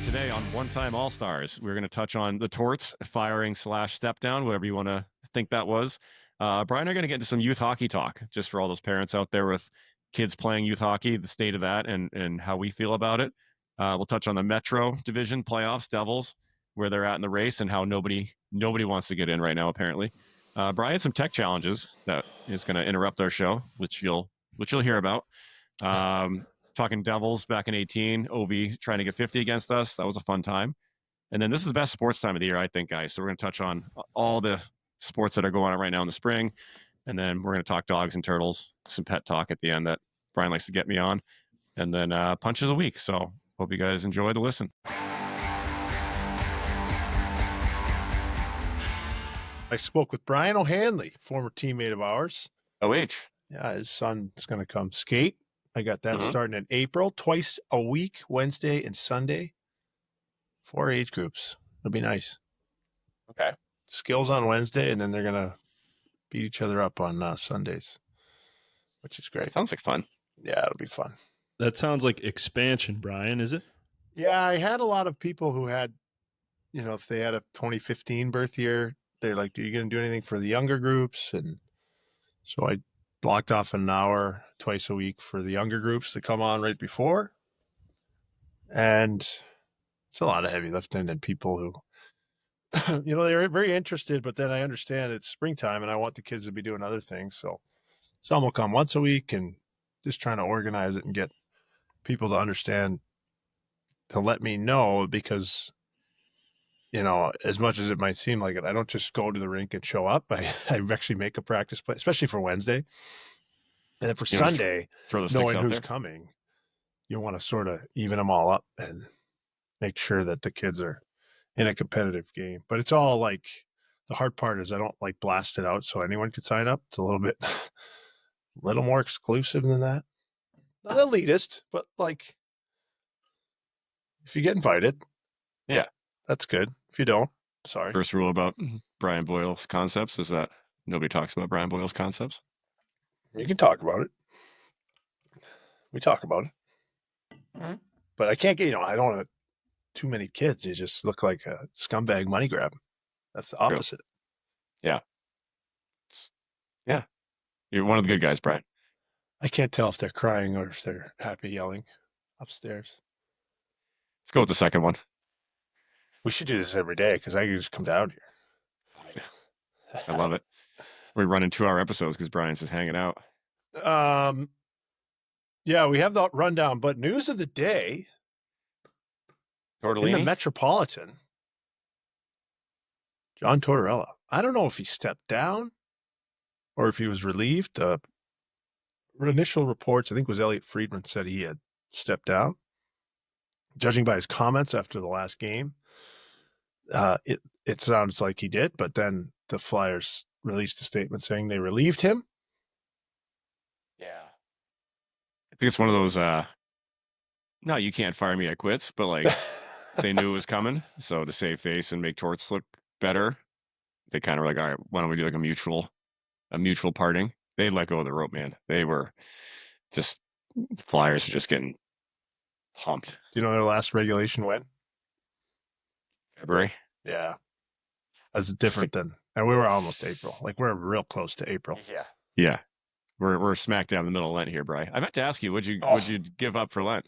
Today on One Time All-Stars, we're going to touch on the Torts firing / step down, whatever you want to think that was. Brian and I are going to get into some youth hockey talk, just for all those parents out there with kids playing youth hockey, the state of that, and how we feel about it. We'll touch on the Metro Division playoffs, Devils, where they're at in the race, and how nobody wants to get in right now, apparently. Brian had some tech challenges that is going to interrupt our show, which you'll hear about. Talking Devils back in 18, OV trying to get 50 against us. That was a fun time. And then this is the best sports time of the year, I think, guys. So we're going to touch on all the sports that are going on right now in the spring. And then we're going to talk dogs and turtles, some pet talk at the end that Brian likes to get me on. And then punches a week. So hope you guys enjoy the listen. I spoke with Brian O'Hanley, former teammate of ours. OH. Yeah, his son's going to come skate. I got that starting in April, twice a week, Wednesday and Sunday. 4 age groups. It'll be nice. Okay. Skills on Wednesday, and then they're going to beat each other up on Sundays, which is great. That sounds like fun. Yeah, it'll be fun. That sounds like expansion, Brian, is it? Yeah, I had a lot of people who had, if they had a 2015 birth year, they're like, are you going to do anything for the younger groups? And so I blocked off an hour twice a week for the younger groups to come on right before. And it's a lot of heavy lifting and people who, they're very interested, but then I understand it's springtime and I want the kids to be doing other things. So some will come once a week and just trying to organize it and get people to understand, to let me know, because, as much as it might seem like it, I don't just go to the rink and show up. I actually make a practice play, especially for Wednesday. And then for Sunday, knowing who's coming, you want to sort of even them all up and make sure that the kids are in a competitive game. But it's all like, the hard part is I don't like blast it out so anyone could sign up. It's a little bit, little more exclusive than that. Not elitist, but like, if you get invited, yeah, that's good. If you don't, sorry. First rule about Brian Boyle's concepts is that nobody talks about Brian Boyle's concepts. You can talk about it. We talk about it. But I can't get, I don't want too many kids. You just look like a scumbag money grab. That's the opposite. Yeah. Yeah. You're one of the good guys, Brian. I can't tell if they're crying or if they're happy yelling upstairs. Let's go with the second one. We should do this every day because I can just come down here. I love it. We're running 2-hour episodes because Brian's just hanging out. Yeah, we have the rundown, but news of the day Tortellini? In the Metropolitan, John Tortorella. I don't know if he stepped down or if he was relieved. Initial reports, I think it was Elliot Friedman, said he had stepped down. Judging by his comments after the last game, it sounds like he did, but then the Flyers released a statement saying they relieved him. Yeah. I think it's one of those, no, you can't fire me, I quits, but like they knew it was coming. So to save face and make Torts look better, they kind of were like, all right, why don't we do like a mutual parting? They let go of the rope, man. They were just, the Flyers were just getting pumped. Do you know their last regulation when? February. Yeah. That's different than, and we were almost April. Like we're real close to April. Yeah. Yeah. We're smack down in the middle of Lent here, Bri. I meant to ask you, would you give up for Lent?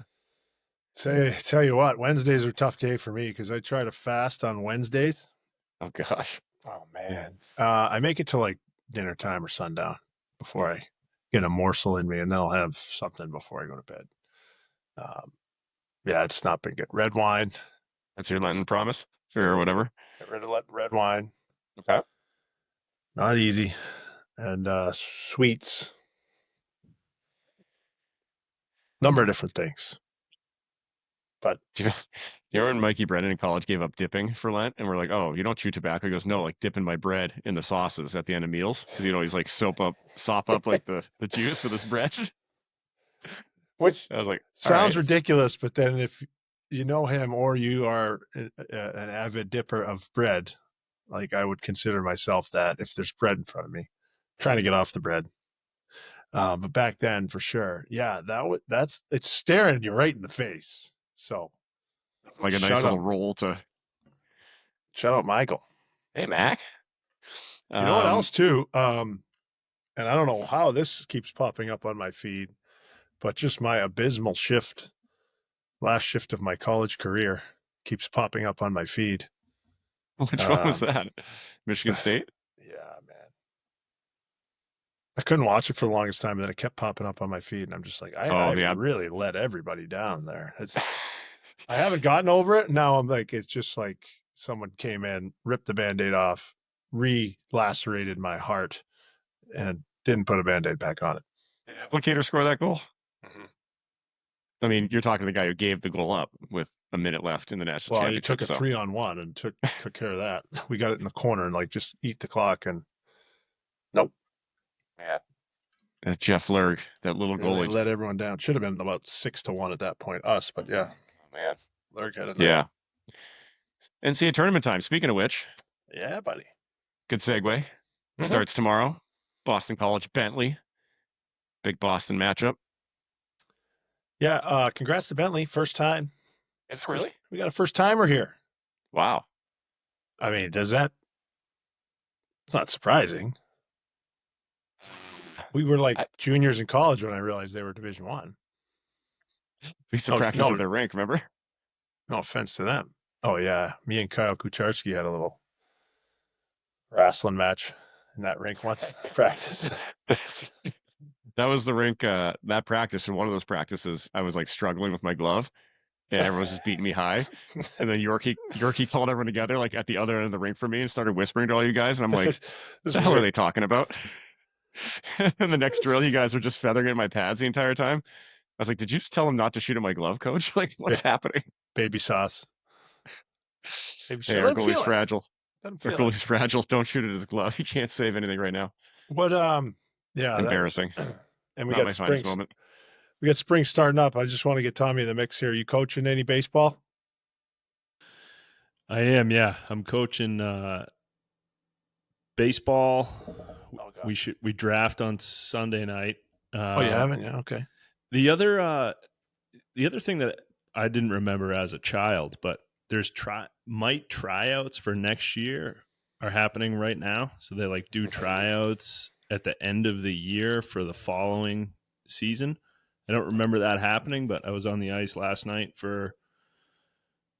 Tell you what, Wednesdays are a tough day for me because I try to fast on Wednesdays. Oh gosh. Oh man. I make it to like dinner time or sundown before I get a morsel in me, and then I'll have something before I go to bed. Yeah, it's not been good. Red wine. That's your Lenten promise or whatever. Get rid of red wine. Okay. Not easy. And sweets. Number of different things. But you know when Mikey Brennan in college gave up dipping for Lent, and we're like, oh, you don't chew tobacco? He goes, no, like dipping my bread in the sauces at the end of meals, because he's like sop up like the juice for this bread. Which I was like, sounds ridiculous, but then if you know him or you are an avid dipper of bread, like I would consider myself that if there's bread in front of me, trying to get off the bread. But back then, for sure, yeah, it's staring you right in the face. So Like a nice Shout little out, roll to, shout out, Michael. hey, Mac. You know what else too? And I don't know how this keeps popping up on my feed, but just my abysmal last shift of my college career keeps popping up on my feed. Which one was that? Michigan State? Yeah, man. I couldn't watch it for the longest time, and then it kept popping up on my feed, and I'm just like, I Yeah. really let everybody down there. I haven't gotten over it. Now I'm like, it's just like someone came in, ripped the Band-Aid off, re-lacerated my heart, and didn't put a Band-Aid back on it. Did Applicator score that goal? Mm-hmm. I mean, you're talking to the guy who gave the goal up with a minute left in the national Well, he championship. took a 3-on-1 and took care of that. We got it in the corner and like just eat the clock, and nope. Yeah. Jeff Lurg, that little Really goalie. let everyone down. Should have been about 6-1 at that point, us, but yeah. Oh, man. Lurg had a night. Yeah. NCAA tournament time. Speaking of which, Yeah, buddy. good segue. Starts tomorrow. Boston College, Bentley. Big Boston matchup. Yeah, congrats to Bentley. First time. Is it really? We got a first timer here. Wow. I mean, it's not surprising. We were like juniors in college when I realized they were Division One. We used to practice at their rink, remember? No offense to them. Oh, yeah. Me and Kyle Kucharski had a little wrestling match in that rink once. Practice. That was the rink, that practice. And one of those practices, I was like struggling with my glove and everyone was just beating me high. And then Yorkie called everyone together, like at the other end of the rink for me and started whispering to all you guys. And I'm like, what the hell are they talking about? And the next drill, you guys were just feathering at my pads the entire time. I was like, did you just tell him not to shoot at my glove, coach? Like, what's happening? Baby sauce. Hey, our goalie's fragile. Our goalie's fragile. Don't shoot at his glove. He can't save anything right now. What, yeah. Embarrassing. And we Not got my finest moment. We got spring starting up. I just want to get Tommy in the mix here. Are you coaching any baseball? I am, yeah. I'm coaching baseball. Oh, we draft on Sunday night. You haven't? Yeah, okay. The other thing that I didn't remember as a child, but there's tryouts for next year are happening right now. So they like do tryouts at the end of the year for the following season. I don't remember that happening, but I was on the ice last night for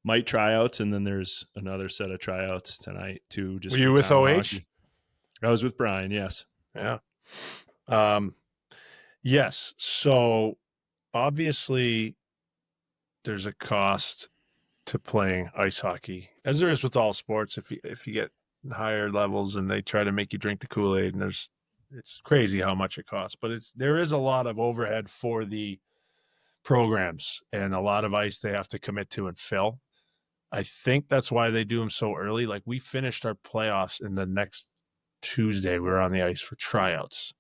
might tryouts, and then there's another set of tryouts tonight too. Just were you with OH? Hockey. I was with Brian. Yes. Yeah. Yes. So obviously, there's a cost to playing ice hockey, as there is with all sports. If you get higher levels and they try to make you drink the Kool-Aid, and it's crazy how much it costs. But there is a lot of overhead for the programs and a lot of ice they have to commit to and fill. I think that's why they do them so early. Like we finished our playoffs and the next Tuesday we were on the ice for tryouts.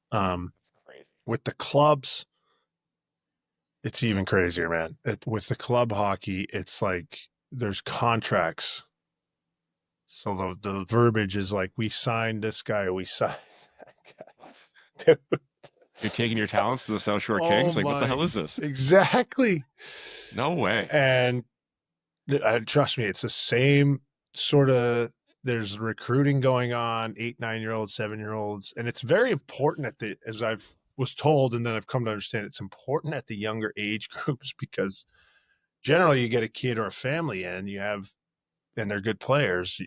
With the clubs, it's even crazier, man. With the club hockey, it's like there's contracts. So the verbiage is like, we signed this guy, we signed that guy. Dude. You're taking your talents to the South Shore Kings? Like, what the hell is this? Exactly. No way. And trust me, it's the same sort of, there's recruiting going on, 8, 9-year-olds, 7-year-olds. And it's very important as I've was told, and then I've come to understand, it's important at the younger age groups because generally you get a kid or a family and they're good players.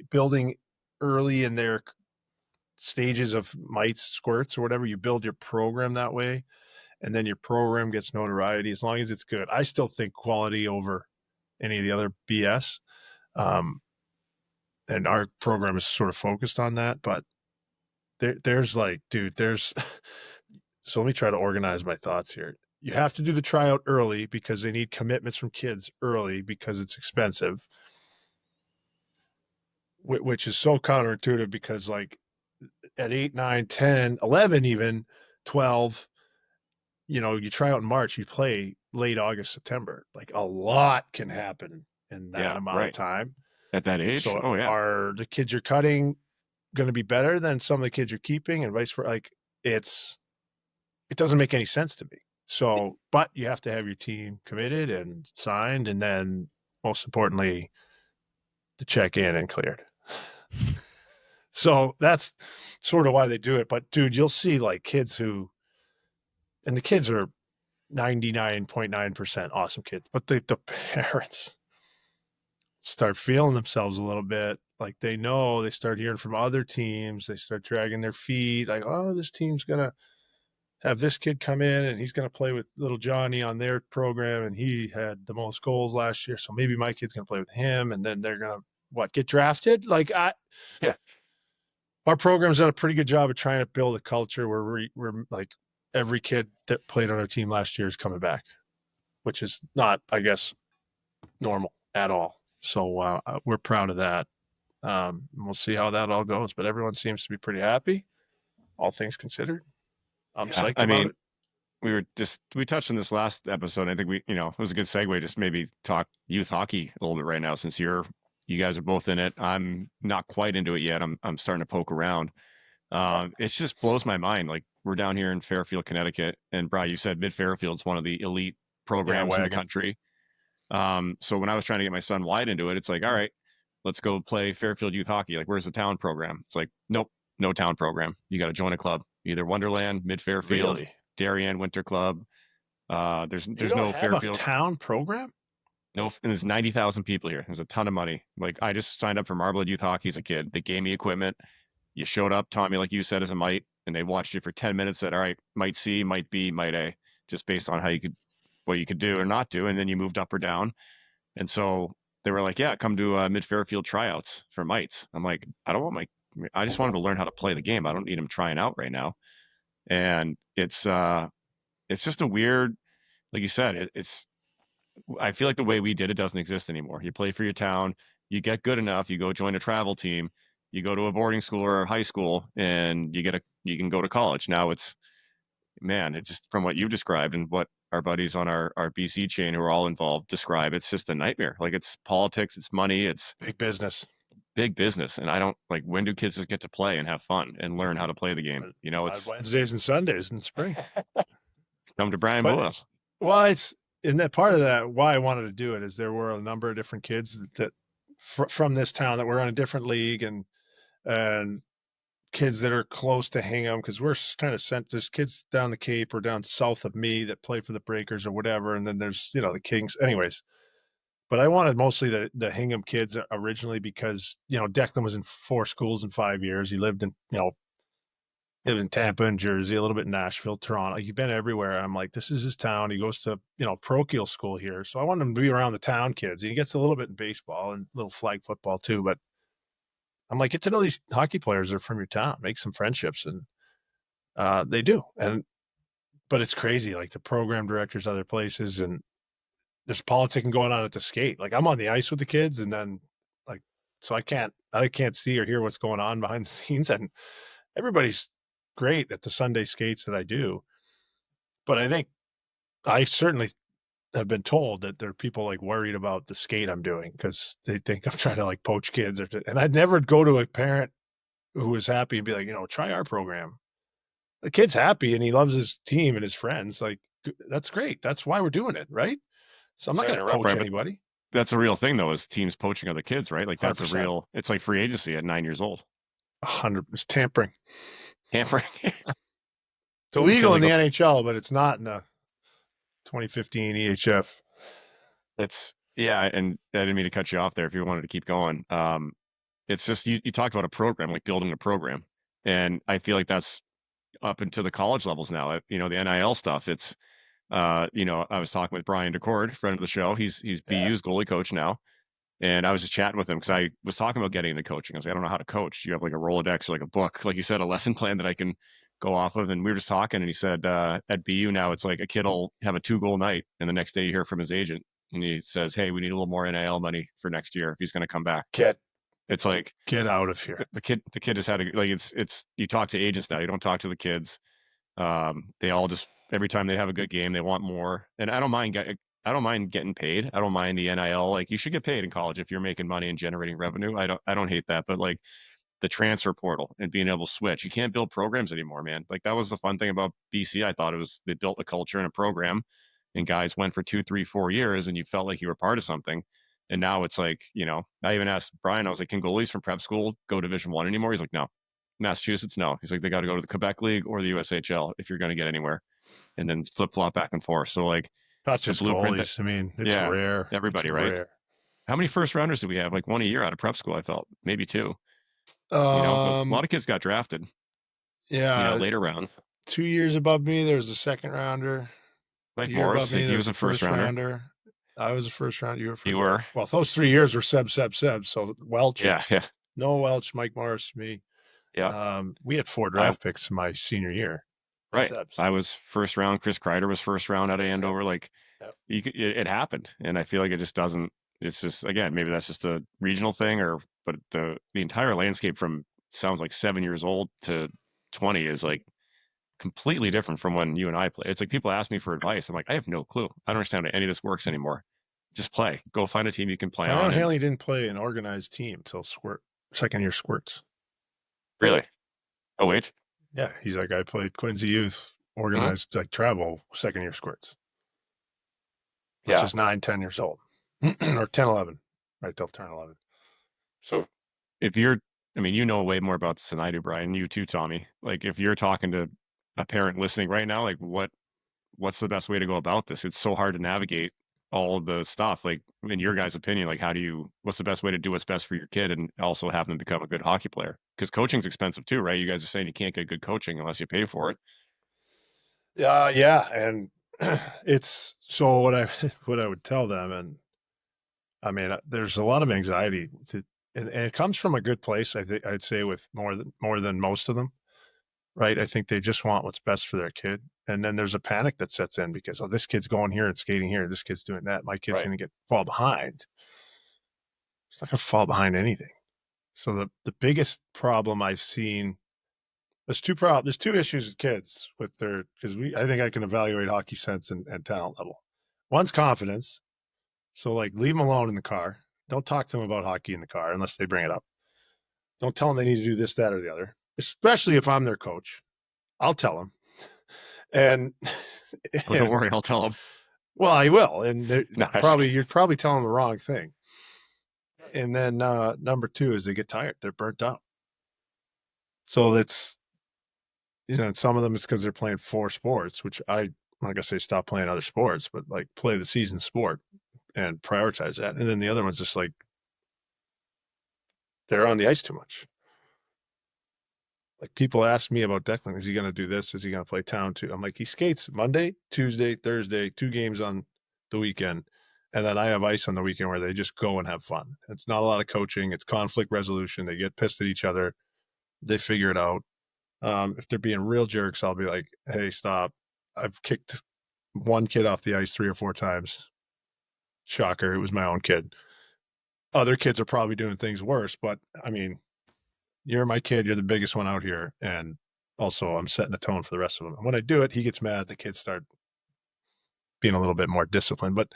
Building early in their stages of mites, squirts, or whatever, you build your program that way, and then your program gets notoriety as long as it's good. I still think quality over any of the other BS. And our program is sort of focused on that, but there's like, dude, so let me try to organize my thoughts here. You have to do the tryout early because they need commitments from kids early because it's expensive, which is so counterintuitive because like at 8, 9, 10, 11, even 12, you try out in March, you play late August, September. Like a lot can happen in that amount of time. At that age? So are the kids you're cutting going to be better than some of the kids you're keeping and vice versa? Like it doesn't make any sense to me. So, but you have to have your team committed and signed, and then most importantly, the check in and cleared. So that's sort of why they do it. But dude, you'll see like kids who, and the kids are 99.9% awesome kids, but the parents start feeling themselves a little bit. Like they know, they start hearing from other teams. They start dragging their feet. Like, oh, this team's going to have this kid come in and he's going to play with little Johnny on their program. And he had the most goals last year. So maybe my kid's going to play with him. And then they're going to, get drafted? Yeah. Our program's done a pretty good job of trying to build a culture where we're like every kid that played on our team last year is coming back, which is not, I guess, normal at all. So we're proud of that. We'll see how that all goes, but everyone seems to be pretty happy, all things considered. I'm psyched about it. We touched on this last episode. I think it was a good segue. Just maybe talk youth hockey a little bit right now, since you guys are both in it. I'm not quite into it yet. I'm starting to poke around. It just blows my mind. Like, we're down here in Fairfield, Connecticut, and Brian, you said Mid Fairfield's one of the elite programs in the country. So when I was trying to get my son Wyatt into it, it's like, all right, let's go play Fairfield youth hockey. Like, where's the town program? It's like, nope, no town program. You got to join a club, either Wonderland, Mid Fairfield, Really? Darien Winter Club. There's You no don't have Fairfield. a town program? No, and there's 90,000 people here. There's a ton of money. Like, I just signed up for Marblehead Youth Hockey as a kid. They gave me equipment. You showed up, taught me, like you said, as a mite, and they watched you for 10 minutes. Said, all right, might C, might B, might A, just based on what you could do or not do. And then you moved up or down. And so they were like, yeah, come to Mid Fairfield tryouts for mites. I'm like, I just wanted to learn how to play the game. I don't need them trying out right now. And it's just a weird, like you said, I feel like the way we did it doesn't exist anymore. You play for your town, you get good enough, you go join a travel team, you go to a boarding school or high school, and you can go to college. Now it just, from what you described and what our buddies on our BC chain who are all involved describe, it's just a nightmare. Like, it's politics, it's money, it's big business. And I don't like, when do kids just get to play and have fun and learn how to play the game? It's Wednesdays and Sundays in spring. come to Brian Boyle. Well, it's in that part of that. Why I wanted to do it is there were a number of different kids that from this town that were on a different league, and kids that are close to Hingham, because we're kind of sent. There's kids down the Cape or down south of me that play for the Breakers or whatever, and then there's the Kings. Anyways, but I wanted mostly the Hingham kids originally because Declan was in 4 schools in 5 years. He lived in Tampa and Jersey, a little bit in Nashville, Toronto. He's been everywhere. I'm like, this is his town. He goes to, parochial school here. So I want him to be around the town kids. He gets a little bit in baseball and little flag football too. But I'm like, get to know these hockey players that are from your town, make some friendships. And they do. But it's crazy. Like, the program directors other places, and there's politicking going on at the skate. Like, I'm on the ice with the kids, and then so I can't see or hear what's going on behind the scenes. And everybody's great at the Sunday skates that I do. But I think I certainly have been told that there are people like worried about the skate I'm doing because they think I'm trying to like poach kids. And I'd never go to a parent who was happy and be like, try our program. The kid's happy and he loves his team and his friends. Like, that's great. That's why we're doing it, right? So I'm not going to poach anybody. That's a real thing, though, is teams poaching other kids, right? Like, that's 100%. It's like free agency at 9 years old. 100%. It's tampering. Tampering. It's illegal in the NHL, but it's not in the 2015 EHF. And I didn't mean to cut you off there if you wanted to keep going. It's just, you talked about a program, like building a program. And I feel like that's up into the college levels now. The NIL stuff, it's, I was talking with Brian DeCord, friend of the show. He's BU's goalie coach now. And I was just chatting with him because I was talking about getting into coaching. I was like, I don't know how to coach. You have like a Rolodex or like a book, like you said, a lesson plan that I can go off of. And we were just talking, and he said, at BU now, it's like a kid will have a 2-goal night, and the next day you hear from his agent, and he says, hey, we need a little more NIL money for next year if he's going to come back. It's like, get out of here. The kid has had it's you talk to agents now. You don't talk to the kids. They all just, every time they have a good game, they want more. And I don't mind getting paid. I don't mind the NIL. Like, you should get paid in college if you're making money and generating revenue. I don't hate that. But like, the transfer portal and being able to switch, you can't build programs anymore, man. Like, that was the fun thing about BC. I thought they built a culture and a program, and guys went for 2, 3, 4 years, and you felt like you were part of something. And now it's like, I even asked Brian, I was like, can goalies from prep school go Division 1 anymore? He's like, no. Massachusetts, no. He's like, they got to go to the Quebec League or the USHL if you're going to get anywhere, and then flip flop back and forth. So like Not the just blueprint that, goalies. I mean, it's yeah, rare. everybody, It's right? rare. How many first rounders do we have? Like one a year out of prep school, I felt. Maybe two. But a lot of kids got drafted, Yeah, later rounds. 2 years above me, there's a second rounder. Like A year above Morris, me, like he there's was a a first rounder. I was a first round. You were first. You were. Well, those 3 years were Seb. So Welch. Yeah, yeah, No Welch, Mike Morris, me. yeah. We had 4 I draft picks my senior year. right. Seb's. I was first round. Chris Kreider was first round out of Andover. Like Yep. it happened, and I feel like it just doesn't. It's just, again, maybe that's just a regional thing, but the entire landscape from sounds like 7 years old to 20 is like completely different from when you and I play. It's like people ask me for advice. I'm like, I have no clue. I don't understand how any of this works anymore. Just play. Go find a team you can play Brian on. Haley didn't play an organized team until second year squirts. Really? Oh wait. Yeah, he's like, I played Quincy Youth, organized like travel, second year squirts. Which Yeah. is 9, 10 years old. Or 10, 11. Right, they'll turn 11. So if you're, I mean, you know way more about this than I do, Brian. You too, Tommy. Like if you're talking to a parent listening right now, like what's the best way to go about this? It's so hard to navigate all the stuff. Like in your guys' opinion, like what's the best way to do what's best for your kid and also have them become a good hockey player? Because coaching's expensive too, right? You guys are saying you can't get good coaching unless you pay for it. Yeah, and it's so what I would tell them, and I mean, there's a lot of anxiety and it comes from a good place. I'd say with more than most of them, right? I think they just want what's best for their kid, and then there's a panic that sets in because this kid's going here and skating here, this kid's doing that, my kid's Right. going to fall behind. It's not going to fall behind anything. So the biggest problem I've seen. There's two issues with kids with because I think I can evaluate hockey sense and talent level. One's confidence. So like leave them alone in the car. Don't talk to them about hockey in the car unless they bring it up. Don't tell them they need to do this, that, or the other, especially if I'm their coach. I'll tell them. And, Oh, don't worry, I'll tell them. Well, I will. And No, you're probably telling them the wrong thing. And then number 2 is they get tired. They're burnt out. So that's, some of them it's because they're playing 4 sports, which I'm not gonna say stop playing other sports, but like play the season sport and prioritize that. And then the other one's just like they're on the ice too much. Like people ask me about Declan, is he gonna do this? Is he gonna play town too? I'm like, he skates Monday, Tuesday, Thursday, 2 games on the weekend. And then I have ice on the weekend where they just go and have fun. It's not a lot of coaching, it's conflict resolution. They get pissed at each other, they figure it out. If they're being real jerks, I'll be like, hey, stop. I've kicked one kid off the ice 3 or 4 times. Shocker, it was my own kid. Other kids are probably doing things worse, but I mean, you're my kid, you're the biggest one out here. And also I'm setting the tone for the rest of them. And when I do it, he gets mad. The kids start being a little bit more disciplined. But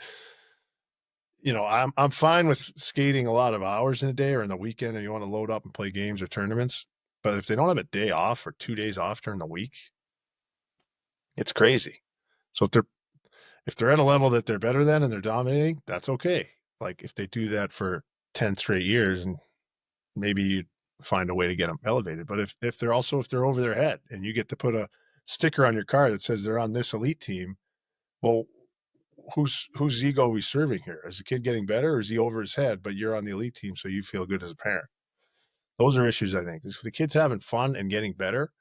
I'm fine with skating a lot of hours in a day or in the weekend and you want to load up and play games or tournaments. But if they don't have a day off or 2 days off during the week, it's crazy. So if they're at a level that they're better than and they're dominating, that's okay. Like if they do that for 10 straight years and maybe you find a way to get them elevated. But if they're over their head and you get to put a sticker on your car that says they're on this elite team, well, whose ego are we serving here? Is the kid getting better or is he over his head, but you're on the elite team so you feel good as a parent? Those are issues, I think. If the kid's having fun and getting better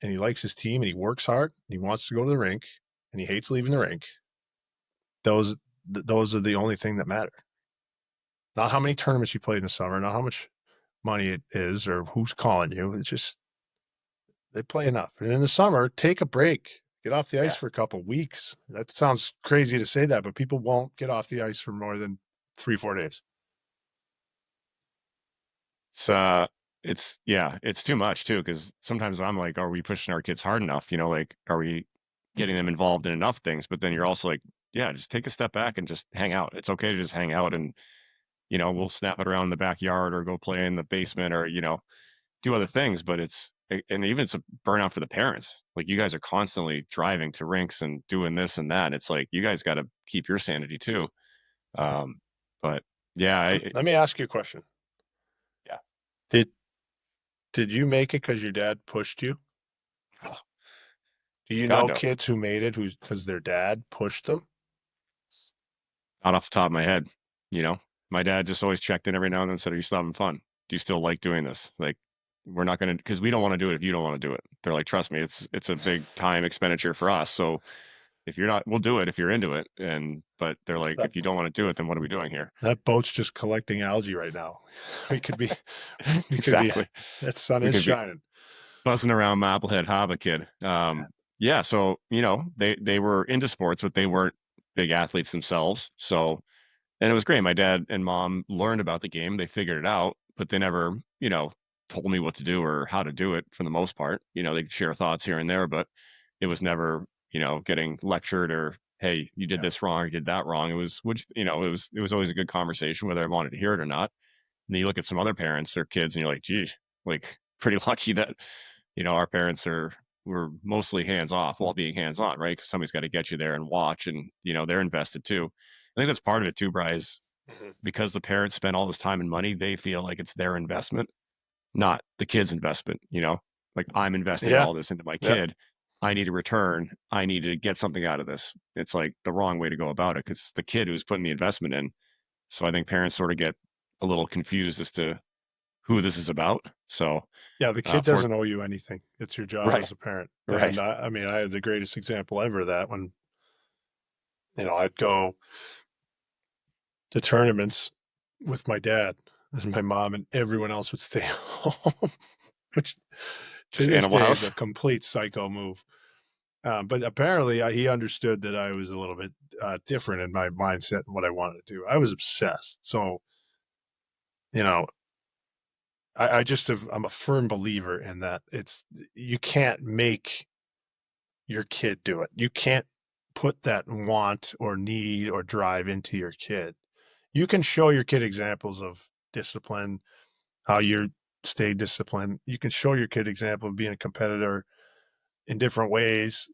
and he likes his team and he works hard and he wants to go to the rink and he hates leaving the rink, those are the only thing that matter. Not how many tournaments you played in the summer, not how much money it is or who's calling you. It's just they play enough. And in the summer, take a break. Get off the ice for a couple of weeks. That sounds crazy to say that, but people won't get off the ice for more than 3-4 days. It's too much too, because sometimes I'm like, are we pushing our kids hard enough? Like, are we getting them involved in enough things? But then you're also like, yeah, just take a step back and just hang out. It's okay to just hang out and, we'll snap it around in the backyard or go play in the basement or, do other things. But and even it's a burnout for the parents. Like you guys are constantly driving to rinks and doing this and that. It's like, you guys got to keep your sanity too. But Yeah, Let me ask you a question. yeah. Did did you make it because your dad pushed you? Do you God know no, kids who made it who's because their dad pushed them? not off the top of my head. You know, my dad just always checked in every now and then and said, "Are you still having fun? Do you still like doing this? Like, we're not gonna because we don't want to do it if you don't want to do it." They're like, "Trust me, it's a big time expenditure for us. So if you're not, we'll do it if you're into it." And but they're like, That "If you don't want to do it, then what are we doing here?" that boat's just collecting algae right now. We could be we could be Exactly. that sun We is could be shining. buzzing around Maplehead Harbor, kid. Yeah, so they were into sports, but they weren't big athletes themselves. So, and it was great. My dad and mom learned about the game. They figured it out, but they never, told me what to do or how to do it for the most part. They could share thoughts here and there, but it was never, getting lectured or, hey, you did Yeah. this wrong, you did that wrong. It was, which, it was always a good conversation, whether I wanted to hear it or not. And then you look at some other parents or kids and you're like, geez, like pretty lucky that, our parents were mostly hands off while being hands on, right? Because somebody's got to get you there and watch and, they're invested too. I think that's part of it too, Bryce, Mhm. because the parents spend all this time and money, they feel like it's their investment, not the kid's investment, like I'm investing Yeah. all this into my Yeah. kid. I need a return. I need to get something out of this. It's like the wrong way to go about it because it's the kid who's putting the investment in. So I think parents sort of get a little confused as to who this is about. So, Yeah, the kid for doesn't owe you anything. It's your job right, as a parent. right, And I mean, I had the greatest example ever of that when, I'd go to tournaments with my dad and my mom and everyone else would stay home, which to just this Animal day is a House. complete psycho move. But apparently, he understood that I was a little bit different in my mindset and what I wanted to do. I was obsessed. So, you know, I just have, I'm a firm believer in that. You can't make your kid do it. You can't put that want or need or drive into your kid. You can show your kid examples of discipline, how you stay disciplined. You can show your kid example of being a competitor in different ways.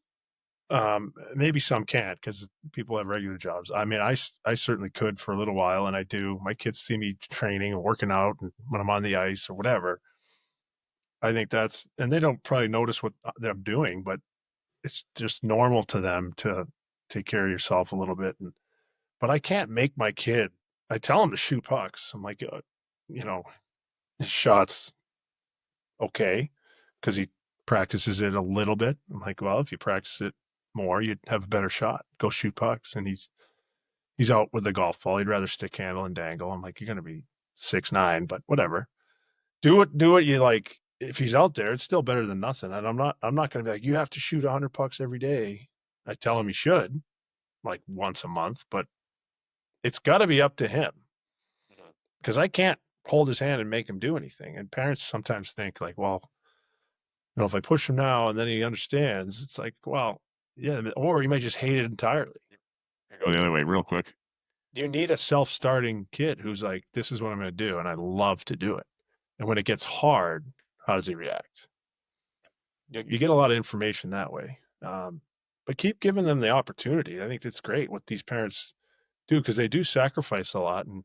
Maybe some can't because people have regular jobs. I mean, I certainly could for a little while, and I do. My kids see me training and working out, and when I'm on the ice or whatever. I think and they don't probably notice what I'm doing, but it's just normal to them to take care of yourself a little bit. But I can't make my kid. I tell him to shoot pucks. I'm like, you know, his shots okay because he practices it a little bit. I'm like, well, if you practice it more, you'd have a better shot. Go shoot pucks. And he's out with the golf ball. He'd rather stick handle and dangle. I'm like, you're gonna be 6'9", but whatever. Do what you like. If he's out there, it's still better than nothing. And I'm not gonna be like, you have to shoot 100 pucks every day. I tell him he should, like once a month, but it's got to be up to him because I can't hold his hand and make him do anything. And parents sometimes think like, well, if I push him now and then he understands, it's like, well, yeah, or he might just hate it entirely. Go the other way real quick. You need a self-starting kid who's like, this is what I'm going to do, and I love to do it. And when it gets hard, how does he react? You get a lot of information that way. But keep giving them the opportunity. I think that's great what these parents do because they do sacrifice a lot, and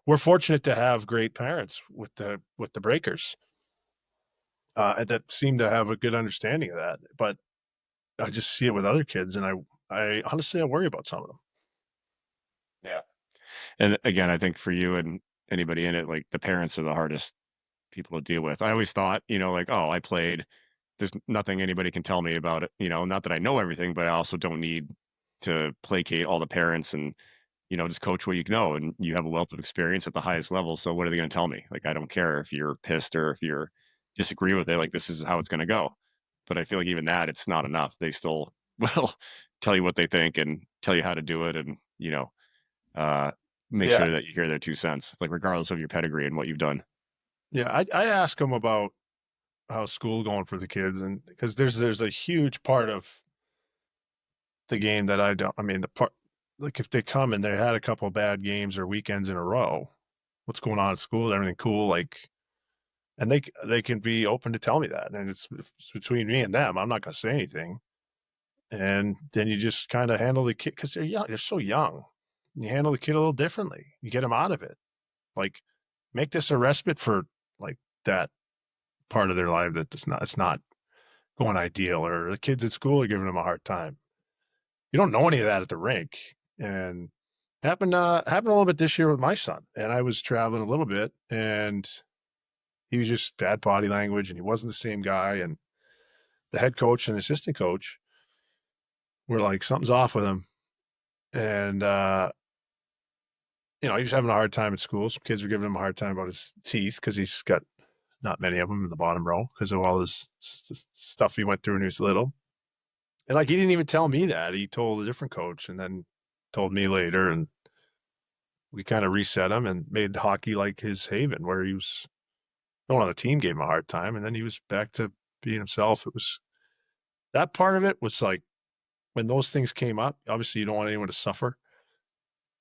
we're fortunate to have great parents with the breakers that seem to have a good understanding of that. But I just see it with other kids, and I honestly I worry about some of them. Yeah. And again, I think for you and anybody in it, like the parents are the hardest people to deal with. I always thought, like, oh, I played. There's nothing anybody can tell me about it. Not that I know everything, but I also don't need to placate all the parents and, just coach what you know. And you have a wealth of experience at the highest level. So what are they going to tell me? Like, I don't care if you're pissed or if you're disagree with it. Like, this is how it's going to go. But I feel like even that, it's not enough. They still will tell you what they think and tell you how to do it. And, uh, make Yeah, sure that you hear their 2 cents, like, regardless of your pedigree and what you've done. yeah. I ask them about how's school going for the kids, and because there's a huge part of the game that I don't. I mean, the part like if they come and they had a couple of bad games or weekends in a row, what's going on at school? Is everything cool? Like, and they can be open to tell me that, and it's between me and them. I'm not going to say anything, and then you just kind of handle the kid because they're young. They're so young. You handle the kid a little differently. You get them out of it. Like, make this a respite for like that part of their life that it's not going ideal, or the kids at school are giving them a hard time. You don't know any of that at the rink. And happened a little bit this year with my son. And I was traveling a little bit, and he was just bad body language, and he wasn't the same guy. And the head coach and assistant coach were like, something's off with him. And he was having a hard time at school. Some kids were giving him a hard time about his teeth because he's got not many of them in the bottom row because of all this stuff he went through when he was little. And like, he didn't even tell me that. He told a different coach and then told me later. And we kind of reset him and made hockey like his haven, where he was, no one on the team gave him a hard time. And then he was back to being himself. It was, that part of it was like, when those things came up, obviously you don't want anyone to suffer.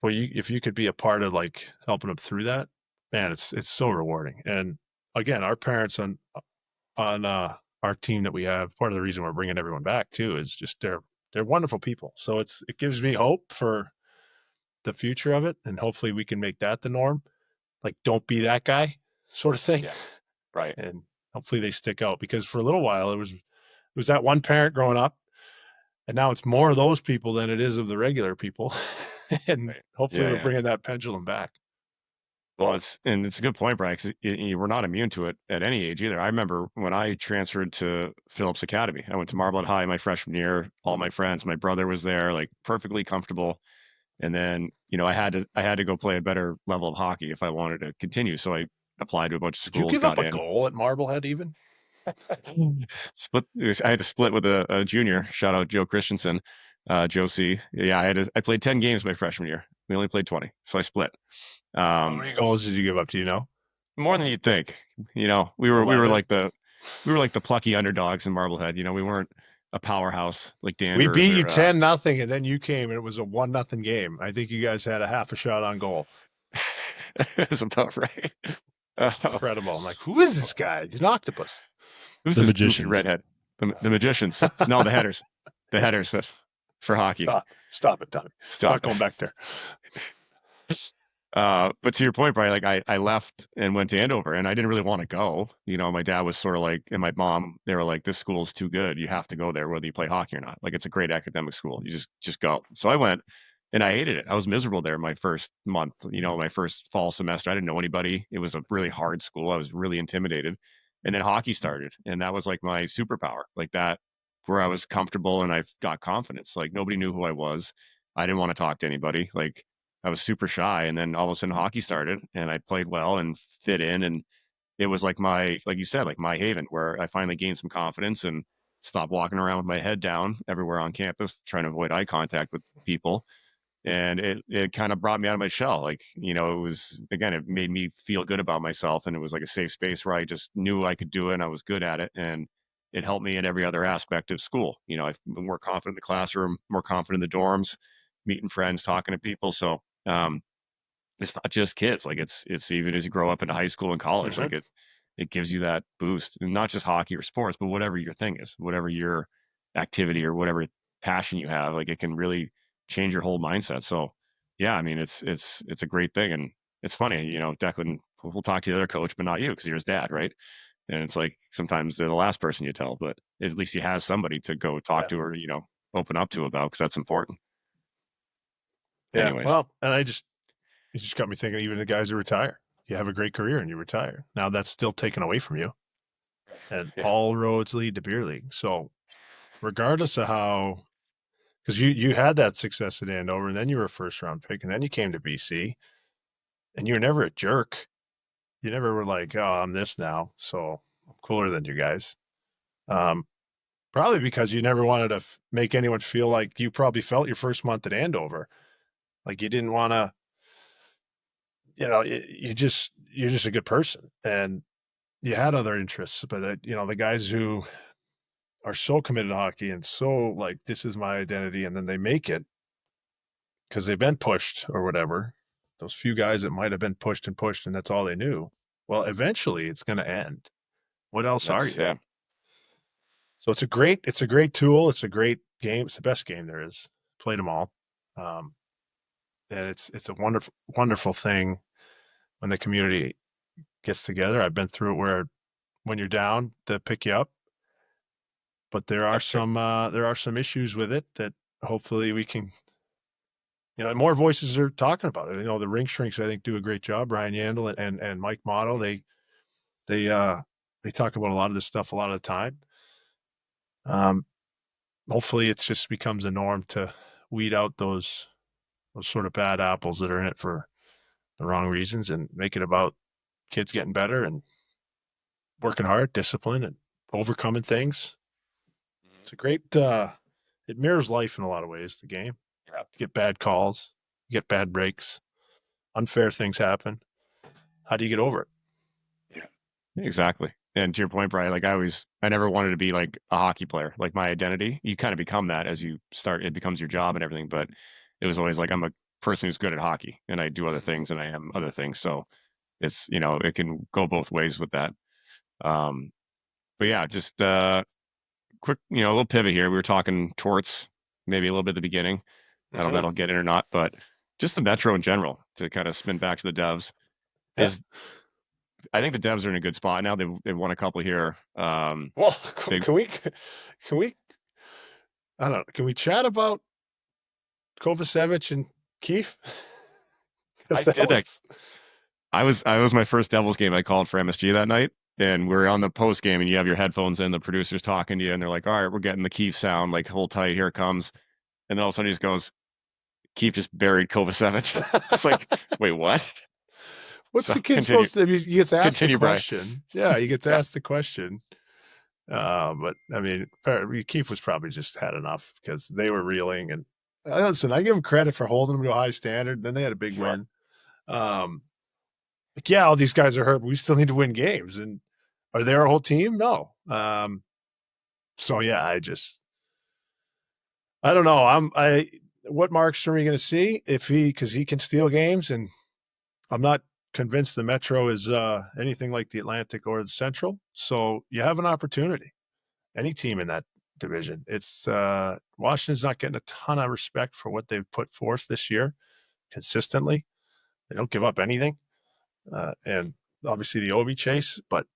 Well, if you could be a part of like helping them through that, man, it's so rewarding. And again, our parents on our team that we have, part of the reason we're bringing everyone back too is just they're wonderful people. So it gives me hope for the future of it, and hopefully we can make that the norm. Like, don't be that guy, sort of thing. Yeah. Right. And hopefully they stick out, because for a little while it was that one parent growing up, and now it's more of those people than it is of the regular people. And Right. hopefully Yeah, we're yeah. bringing that pendulum back. Well, it's a good point, Brian, 'cause we're not immune to it at any age either. I remember when I transferred to Phillips Academy, I went to Marblehead High my freshman year. All my friends, my brother was there, like perfectly comfortable. And then, I had to go play a better level of hockey if I wanted to continue. So I applied to a bunch of Did you schools, give up got a in. goal at Marblehead even? I had to split with a junior. Shout out Joe Christensen, Joe C. Yeah, I played 10 games my freshman year. We only played 20, so I split. How many goals did you give up? Do you know? More than you'd think. We were 11? like the plucky underdogs in Marblehead. We weren't a powerhouse like We Danvers. beat you 10-0, and then you came, and it was a 1-0 game. I think you guys had a half a shot on goal. It was about right. Incredible. I'm like, who is this guy? He's an octopus. Who's The this goofy magicians. redhead? The magicians. No, the headers. The headers for hockey. Stop it, Tommy. Stop. Not going back there. But to your point, Brian, like I left and went to Andover, and I didn't really want to go. My dad was sort of like, and my mom, they were like, this school is too good. You have to go there, whether you play hockey or not. Like, it's a great academic school. You just go. So I went, and I hated it. I was miserable there my first month, my first fall semester. I didn't know anybody. It was a really hard school. I was really intimidated. And then hockey started, and that was like my superpower, like that, where I was comfortable and I got confidence. Like, nobody knew who I was. I didn't want to talk to anybody. Like, I was super shy, and then all of a sudden hockey started, and I played well and fit in, and it was like like you said, like my haven, where I finally gained some confidence and stopped walking around with my head down everywhere on campus, trying to avoid eye contact with people. And it kind of brought me out of my shell. Like, it was, again, it made me feel good about myself, and it was like a safe space where I just knew I could do it and I was good at it. And it helped me in every other aspect of school. I've been more confident in the classroom, more confident in the dorms, meeting friends, talking to people. So, it's not just kids. Like, it's even as you grow up into high school and college, Mhm. like it gives you that boost, and not just hockey or sports, but whatever your thing is, whatever your activity or whatever passion you have, like, it can really change your whole mindset. So yeah, I mean, it's a great thing. And it's funny, Declan will talk to the other coach, but not you, because you're his dad, right? And it's like, sometimes they're the last person you tell, but at least he has somebody to go talk Yeah. to, or open up to about, because that's important. Yeah. Anyways. Well, and it just got me thinking, even the guys who retire, you have a great career and you retire. Now that's still taken away from you. And Yeah. all roads lead to beer league. So regardless of how, because you had that success at Andover, and then you were a first round pick, and then you came to BC, and you were never a jerk. You never were like, oh, I'm this now, so I'm cooler than you guys. Probably because you never wanted to make anyone feel like you probably felt your first month at Andover. Like, you didn't want to, you're just a good person, and you had other interests. But, the guys who are so committed to hockey and so like, this is my identity, and then they make it because they've been pushed or whatever. Those few guys that might have been pushed and that's all they knew. Well, eventually it's going to end. What else are you? Yeah. So it's a great tool. It's a great game. It's the best game there is. Played them all. And it's a wonderful, wonderful thing when the community gets together. I've been through it where when you're down, they pick you up. But there are some issues with it that hopefully we can, more voices are talking about it. The Rink Shrinks, I think, do a great job. Brian Yandel and Mike Motto, they talk about a lot of this stuff a lot of the time. Hopefully it just becomes a norm to weed out those sort of bad apples that are in it for the wrong reasons and make it about kids getting better and working hard, discipline, and overcoming things. It's a great, it mirrors life in a lot of ways, the game. Yeah. You get bad calls, you get bad breaks, unfair things happen. How do you get over it? Yeah, exactly. And to your point, Brian, like I never wanted to be like a hockey player. Like my identity, you kind of become that as you start, it becomes your job and everything. But it was always like, I'm a person who's good at hockey and I do other things and I am other things. So it's, it can go both ways with that. But yeah, just quick, a little pivot here. We were talking torts, maybe a little bit at the beginning. I don't know if that'll get in or not, but just the Metro in general to kind of spin back to the Devs is, I think the Devs are in a good spot now. They've won a couple here. Well, can we, I don't know, can we chat about Kovacevic and Keefe? I did that. I was my first Devils game I called for MSG that night, and we're on the post game, and you have your headphones in, the producer's talking to you, and they're like, "All right, we're getting the Keefe sound, like hold tight, here it comes," and then all of a sudden he just goes, "Keefe just buried Kovacevic." It's like, wait, what? What's So the kid supposed to? He gets asked the Brian. question. Yeah, he gets asked the question. But I mean, Keefe was probably just had enough because they were reeling. And listen, I give him credit for holding them to a high standard. Then they had a big win. Yeah, all these guys are hurt, but we still need to win games. And are they our whole team? No. So yeah, I don't know. What Markstrom are you going to see because he can steal games, and I'm not convinced the Metro is anything like the Atlantic or the Central. So you have an opportunity. Any team in that division. It's Washington's not getting a ton of respect for what they've put forth this year consistently. They don't give up anything. And obviously the Ovi chase, but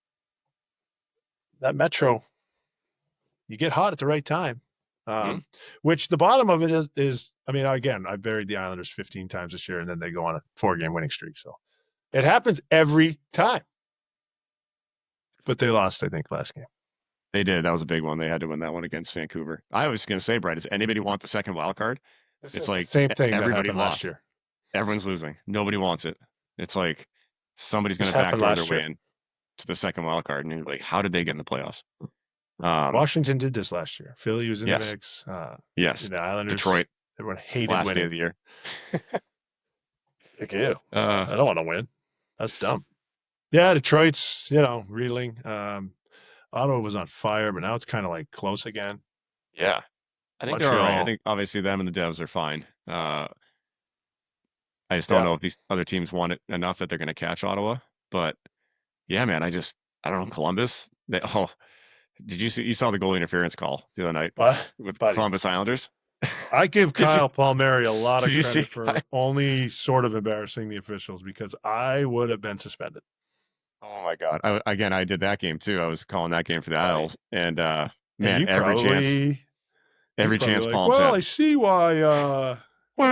that Metro, you get hot at the right time. Which the bottom of it is, I mean, again, I buried the Islanders 15 times this year, and then they go on a 4-game winning streak. So it happens every time. But they lost, I think, last game. They did. That was a big one. They had to win that one against Vancouver. I was going to say, Brad, does anybody want the second wild card? It's like same thing everybody that lost. Last year. Everyone's losing. Nobody wants it. It's like somebody's going to backdoor their way in to the second wild card, and you're like, how did they get in the playoffs? Washington did this last year. Philly was in the mix. Yes. The Islanders. Detroit. Everyone hated last winning. day of the year. Heck yeah. I don't want to win. That's dumb. Yeah, Detroit's, reeling. Ottawa was on fire, but now it's kind of like close again. Yeah. I think they're all right. I think obviously them and the Devs are fine. I just don't know if these other teams want it enough that they're going to catch Ottawa. But yeah, man, I don't know. Columbus. Did you saw the goalie interference call the other night with Columbus Islanders? I give Kyle Palmieri a lot of credit for only sort of embarrassing the officials because I would have been suspended. Oh my God. I did that game too. I was calling that game for the Isles, and man, every chance like, Palms had. I see why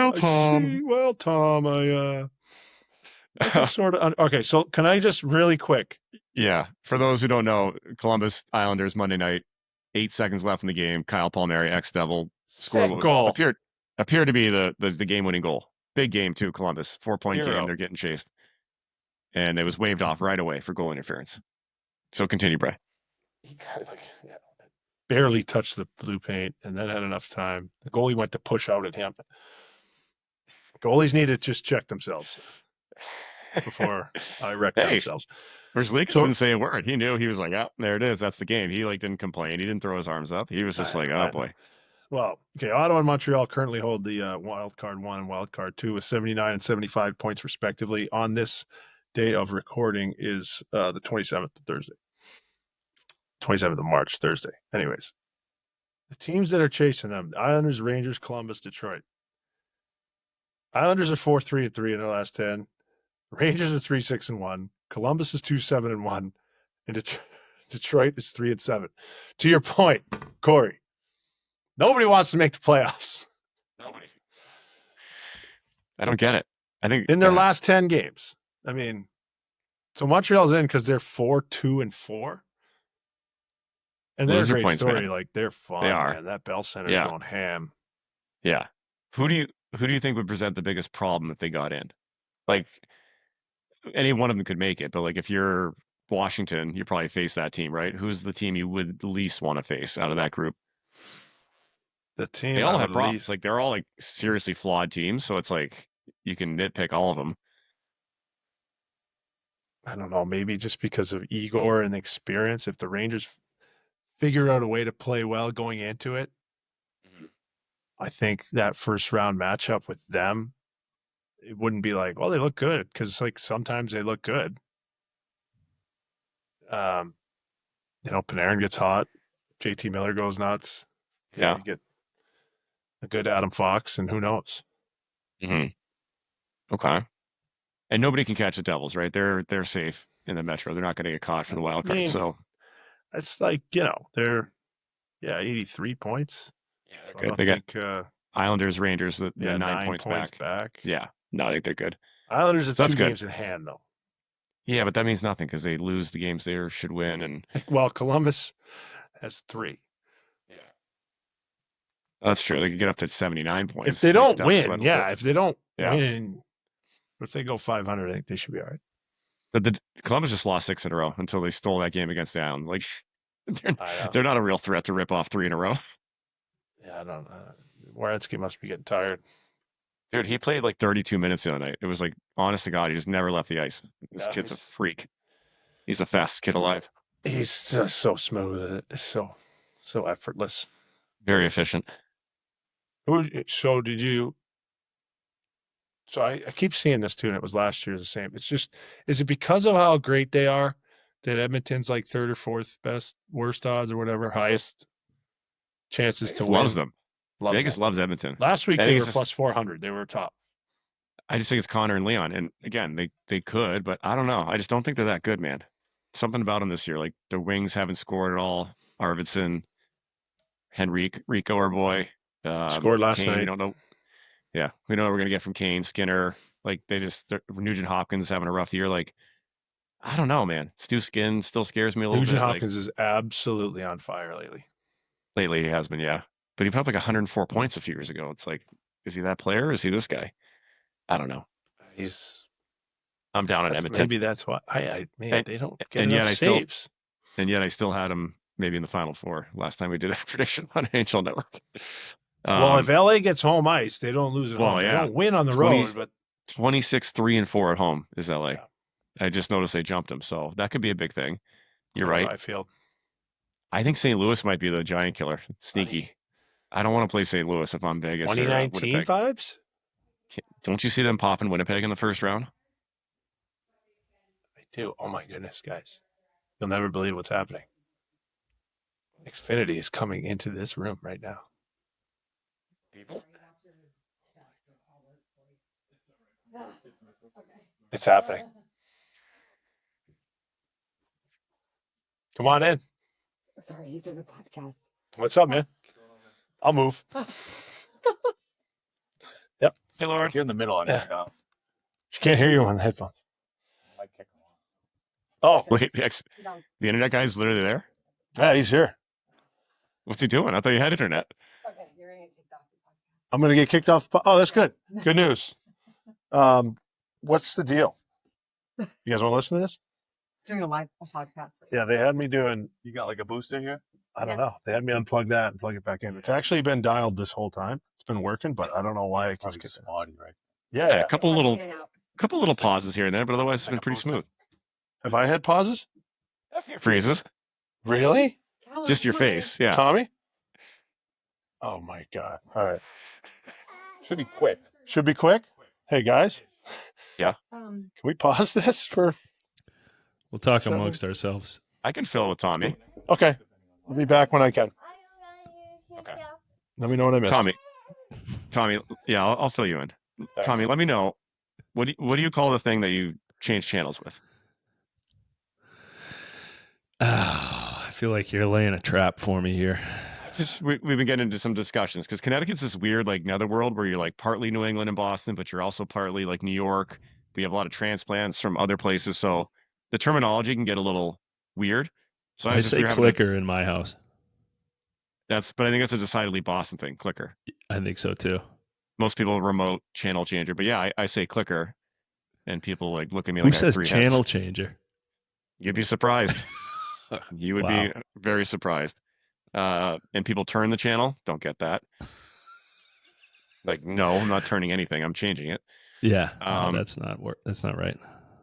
Tom, I can sort of okay, so can I just really quick? Yeah. For those who don't know, Columbus Islanders Monday night, 8 seconds left in the game. Kyle Palmieri, ex-Devil, scored goal. Appeared to be the game-winning goal. Big game too, Columbus. 4-point game. They're getting chased. And it was waved off right away for goal interference. So continue, Bray. He kind of barely touched the blue paint and then had enough time. The goalie went to push out at him. Goalies need to just check themselves before I wreck themselves. Verzlikas didn't say a word. He knew. He was like, "Oh, there it is. That's the game." He didn't complain. He didn't throw his arms up. He was just like, "Oh boy." Well, okay. Ottawa and Montreal currently hold the wild card 1 and wild card 2 with 79 and 75 points respectively. On this day of recording is the 27th of Thursday. 27th of March, Thursday. Anyways, the teams that are chasing them: the Islanders, Rangers, Columbus, Detroit. Islanders are 4-3-3 in their last 10. Rangers are 3-6-1. Columbus is 2-7-1. And Detroit is 3-7. To your point, Cory, nobody wants to make the playoffs. Nobody. I don't get it. I think in their last 10 games. I mean, so Montreal's in because they're 4-2-4. And Well, they're a those are great points, story. man. Like they're fun, They are. man. That Bell Center's Yeah. going ham. Yeah. Who do you think would present the biggest problem if they got in? Like any one of them could make it, but like if you're Washington, you probably face that team, right? Who's the team you would least want to face out of that group? The team They all have at problems. least, Like they're all like seriously flawed teams, so it's like you can nitpick all of them. I don't know, maybe just because of Igor and experience. If the Rangers figure out a way to play well going into it, I think that first round matchup with them, it wouldn't be like, well, they look good, because like sometimes they look good. Panarin gets hot, JT Miller goes nuts. Yeah. You get a good Adam Fox, and who knows? Okay. And nobody can catch the Devils, right? They're safe in the Metro. They're not going to get caught for the wild card. So it's like, they're 83 points. yeah, So they're good. They got Islanders, Rangers, the 9 points back. Yeah. No, I think they're good. Islanders have So 2 games in hand, though. Yeah, but that means nothing because they lose the games they should win. And well, Columbus has 3. Yeah. That's true. They could get up to 79 points. If they don't win, if they don't win, if they go 500, I think they should be all right. But the Columbus just lost 6 in a row until they stole that game against the Island. Like they're not a real threat to rip off 3 in a row. Yeah, I don't know. Werenski must be getting tired. Dude, he played like 32 minutes the other night. It was like, honest to God, he just never left the ice. This kid's a freak. He's the fastest kid alive. He's just so smooth. It's so effortless. Very efficient. So did you? So I keep seeing this too, and it was last year the same. It's just, is it because of how great they are that Edmonton's like 3rd or 4th best, worst odds or whatever, highest chances to win? Loves them. Vegas loves Edmonton. Last week they were plus 400. They were top. I just think it's Connor and Leon. And again, they could, but I don't know. I just don't think they're that good, man. Something about them this year. Like the wings haven't scored at all. Arvidsson, Rico, our boy. Scored last Kane, night. We don't know. Yeah, we know what we're going to get from Kane, Skinner. Like Nugent Hopkins having a rough year. Like, I don't know, man. Stu Skin still scares me a little bit. Nugent Hopkins is absolutely on fire lately. Lately he has been, yeah. But he put up like 104 points a few years ago. It's like, is he that player or is he this guy? I don't know. I'm down on Edmonton. Maybe that's why. They don't get enough saves. And yet I still had him maybe in the Final Four last time we did that prediction on NHL Network. Well, if LA gets home ice, they don't lose at home. Yeah. They don't win on the road, but 26-3-4 at home is LA. Yeah. I just noticed they jumped them, so that could be a big thing. You're right. I feel. I think St. Louis might be the giant killer. Sneaky. I don't want to play St. Louis if I'm Vegas. 2019 vibes? Don't you see them popping Winnipeg in the first round? I do. Oh my goodness, guys. You'll never believe what's happening. Xfinity is coming into this room right now. People? It's happening. Come on in. Sorry, he's doing a podcast. What's up, man? I'll move. Yep. Hey, Lauren. You're in the middle of it. She can't hear you on the headphones. Oh, Wait, the internet guy's literally there? yeah, he's here. What's he doing? I thought you had internet. Okay, you're gonna get kicked off the podcast. I'm going to get kicked off. Oh, that's good. Good news. What's the deal? You guys want to listen to this? Doing a live podcast. Yeah, they had me doing, You got like a booster here? I don't Yes. know. They had me unplug that and plug it back in. It's actually been dialed this whole time. It's been working, but I don't know why it keeps Probably getting. Saudi, right? Yeah, Yeah. a couple little pauses here and there, but otherwise it's been pretty smooth. Have I had pauses? A few freezes. Really? Just your face. Yeah. Tommy? Oh my God. All right. Should be quick. Should be quick. Hey guys, Um, can we pause this for? We'll talk Seven. amongst ourselves. I can fill it with Tommy. Okay. I'll be back when I can. Okay. Let me know what I missed. Tommy, yeah, I'll fill you in. Tommy, let me know. What do you call the thing that you change channels with? Oh, I feel like you're laying a trap for me here. We've been getting into some discussions because Connecticut's this weird like netherworld where you're like partly New England and Boston, but you're also partly like New York. We have a lot of transplants from other places, so the terminology can get a little weird. So I we say were having clicker in my house. but I think that's a decidedly Boston thing, clicker. I think so too. Most people remote channel changer, but yeah, I say clicker, and people like look at me Who like I have says 3 channel heads. changer? You'd be surprised. You would Wow. be very surprised. And people turn the channel. Don't get that. Like, no, I'm not turning anything. I'm changing it. Yeah, no, Um, that's not right.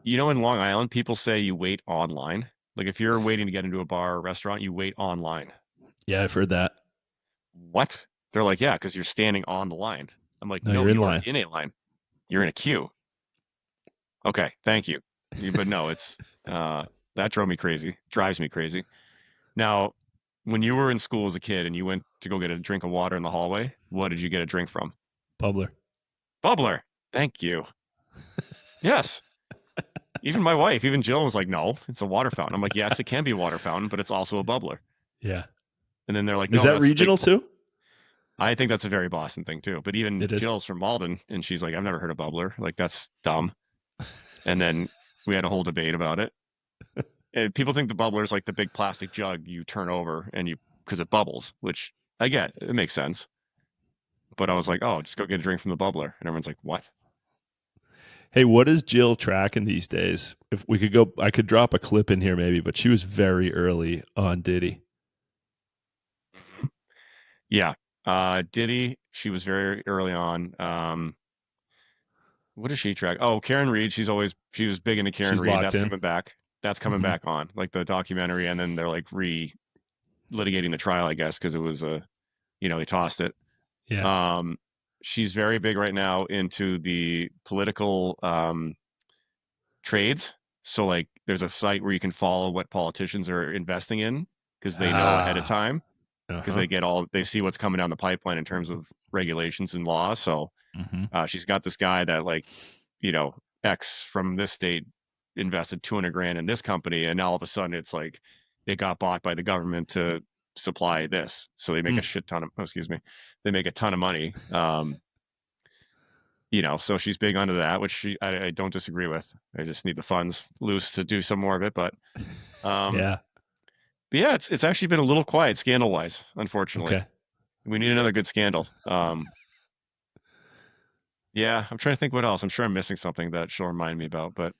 in Long Island, people say you wait online. Like if you're waiting to get into a bar or restaurant, you wait online. Yeah, I've heard that. What? They're like, yeah, because you're standing on the line. I'm like, No, no, you're in you are line. in a line. You're in a queue. Okay, thank you. But no, it's that drove me crazy. Drives me crazy. Now, when you were in school as a kid and you went to go get a drink of water in the hallway, what did you get a drink from? Bubbler. Bubbler. Thank you. Yes. Even my wife, even Jill was like, no, it's a water fountain. I'm like, yes, it can be a water fountain, but it's also a bubbler. Yeah. And then they're like, Is no, that that's the big regional too? I think that's a very Boston thing too. But even It is. Jill's from Malden, and she's like, I've never heard of bubbler. Like that's dumb. And then we had a whole debate about it. And people think the bubbler is like the big plastic jug you turn over and because it bubbles, which I get. It makes sense. But I was like, oh, just go get a drink from the bubbler. And everyone's like, what? Hey, what is Jill tracking these days? If we could go, I could drop a clip in here maybe, but she was very early on Diddy. Yeah. Diddy, she was very early on. What does she track? Oh, Karen Reed. She was big into Karen She's Reed. locked That's in. coming back. That's coming Mhm. back on, like the documentary, and then they're like litigating the trial, I guess, because it was they tossed it. Yeah. She's very big right now into the political trades. So like there's a site where you can follow what politicians are investing in because they know ahead of time because they see what's coming down the pipeline in terms of regulations and laws. So she's got this guy that like, X from this state invested 200 grand in this company. And now all of a sudden it's like, it got bought by the government to supply this. So they make a shit ton of, they make a ton of money. So she's big onto that, which I don't disagree with. I just need the funds loose to do some more of it. But, Yeah. but yeah, it's actually been a little quiet scandal wise, unfortunately. Okay. We need another good scandal. Yeah, I'm trying to think what else. I'm sure I'm missing something that she'll remind me about. But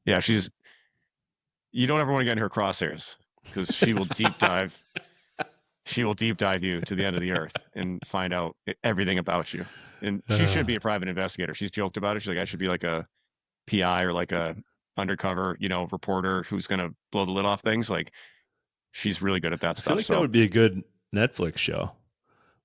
yeah, you don't ever want to get in her crosshairs because she will deep dive. She will deep dive you to the end of the earth and find out everything about you. And she should be a private investigator. She's joked about it. She's like, I should be like a PI or like a undercover, reporter who's going to blow the lid off things. Like she's really good at that I stuff. feel like So that would be a good Netflix show.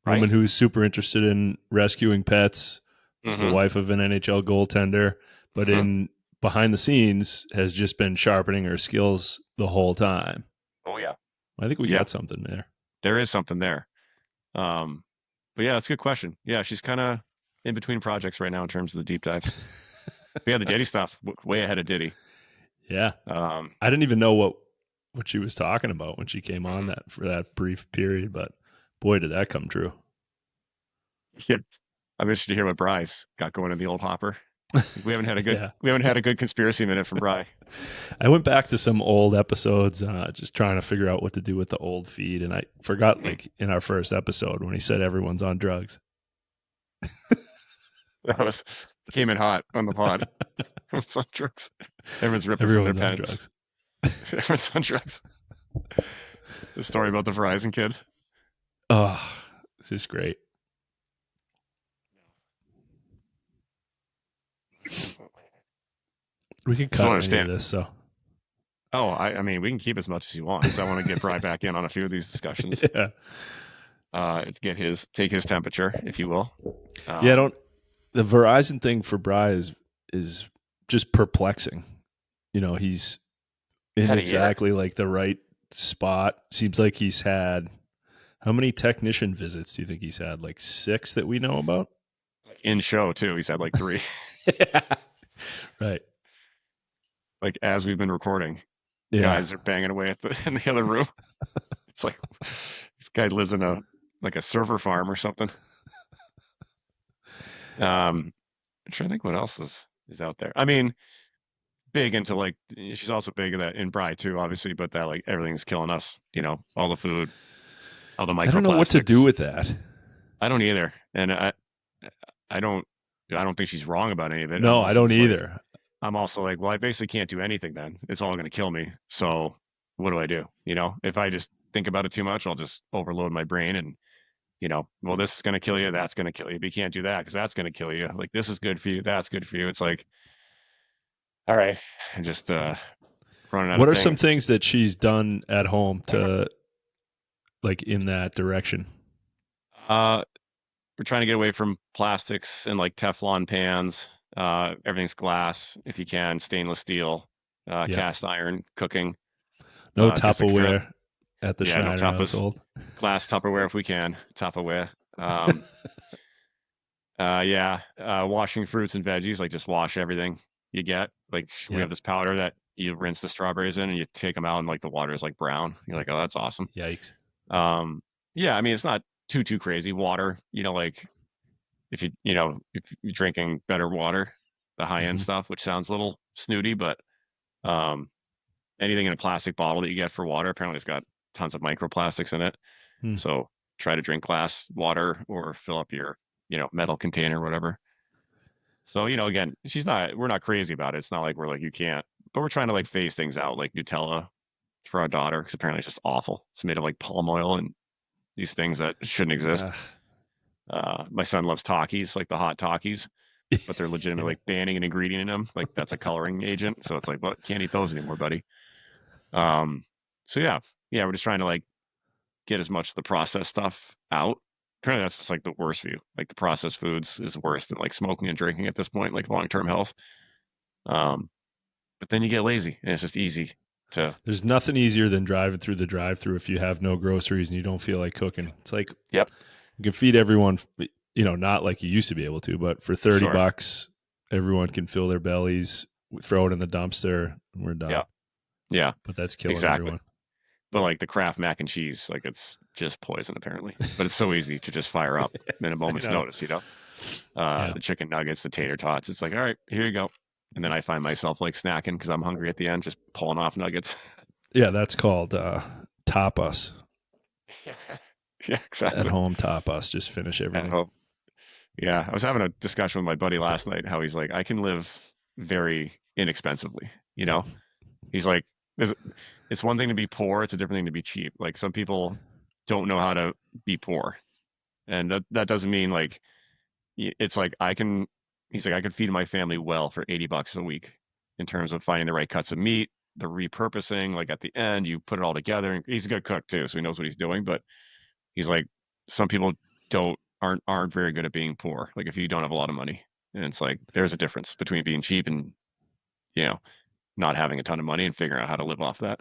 Right? Woman who's super interested in rescuing pets, is the Mhm. wife of an NHL goaltender, but Mhm. in behind the scenes has just been sharpening her skills the whole time. Oh yeah, I think we Yeah. got something there. there is something there. But yeah, that's a good question. Yeah, she's kind of in between projects right now in terms of the deep dives. But yeah, the Diddy stuff, way ahead of Diddy. Yeah. Um, I didn't even know what she was talking about when she came on Mhm. that for that brief period, but boy, did that come true. yeah, I'm interested to hear what Bry's got going in the old hopper. We haven't had a good Yeah. we haven't had a good conspiracy minute from Bry. I went back to some old episodes, just trying to figure out what to do with the old feed, and I forgot, like in our first episode when he said everyone's on drugs. That came in hot on the pod. Everyone's on drugs. Everyone's ripping Everyone's from their on pens. drugs. Everyone's on drugs. The story about the Verizon kid. Oh, this is great. We could Still cut any understand. of this, so Oh, I mean, we can keep as much as you want because I want to get Bry back in on a few of these discussions. yeah. Take his temperature, if you will. Yeah, the Verizon thing for Bry is just perplexing. He's He's in had a year. exactly like the right spot. Seems like he's had how many technician visits do you think he's had? Like 6 that we know about? In show too. He's had like 3. Yeah. Right. like as we've been recording, Yeah. guys are banging away in the other room. It's like this guy lives in a server farm or something. I'm trying to think what else is out there. I mean, big into like she's also big in that in Bry too, obviously, but that like everything's killing us. All the food, all the microplastics. I don't know what to do with that. I don't either, and I don't think she's wrong about any of it. No, I don't either. I'm also like, well, I basically can't do anything then. It's all going to kill me. So what do I do? If I just think about it too much, I'll just overload my brain and, well, this is going to kill you. That's going to kill you. But you can't do that because that's going to kill you. Like, this is good for you. That's good for you. It's like, all right. And just running out What of are some things that she's done at home to, like, in that direction? We're trying to get away from plastics and like Teflon pans. Everything's glass if you can, stainless steel, cast iron cooking. No 'cause the Tupperware at the no Schneider tapas. household. Glass Tupperware if we can. Tupperware. Washing fruits and veggies, like just wash everything you get. Like we have this powder that you rinse the strawberries in and you take them out and like the water is like brown. You're like, oh, that's awesome. Yikes. I mean, it's not too crazy. Water, like if you're drinking better water, the high end stuff, which sounds a little snooty, but anything in a plastic bottle that you get for water, apparently it's got tons of microplastics in it. So try to drink glass water or fill up your, metal container or whatever. So, again, we're not crazy about it. It's not like we're like, you can't, but we're trying to like phase things out, like Nutella for our daughter, because apparently it's just awful. It's made of like palm oil and these things that shouldn't exist. My son loves Takis, like the hot Takis, but they're legitimately like banning an ingredient in them. Like that's a coloring agent. So it's like, well, can't eat those anymore, buddy. We're just trying to like get as much of the processed stuff out. Apparently that's just like the worst for you. Like the processed foods is worse than like smoking and drinking at this point, like long-term health. But then you get lazy and it's just easy to. There's nothing easier than driving through the drive-through if you have no groceries and you don't feel like cooking. It's like, yep, you can feed everyone, not like you used to be able to, but for $30, everyone can fill their bellies, throw it in the dumpster, and we're done. Yeah. But that's killing everyone. But like the Kraft mac and cheese, like it's just poison apparently. But it's so easy to just fire up in a moment's notice, The chicken nuggets, the tater tots. It's like, all right, here you go. And then I find myself like snacking because I'm hungry at the end, just pulling off nuggets. Yeah, that's called tapas. Yeah, exactly. At home tapas, just finish everything. At home. Yeah, I was having a discussion with my buddy last night how he's like, I can live very inexpensively. He's like, it's one thing to be poor, it's a different thing to be cheap. Like some people don't know how to be poor, and that doesn't mean like it's like he's like I could feed my family well for $80 a week in terms of finding the right cuts of meat, the repurposing. Like at the end, you put it all together. And he's a good cook too, so he knows what he's doing. But he's like, some people aren't very good at being poor. Like if you don't have a lot of money, and it's like there's a difference between being cheap and not having a ton of money and figuring out how to live off that.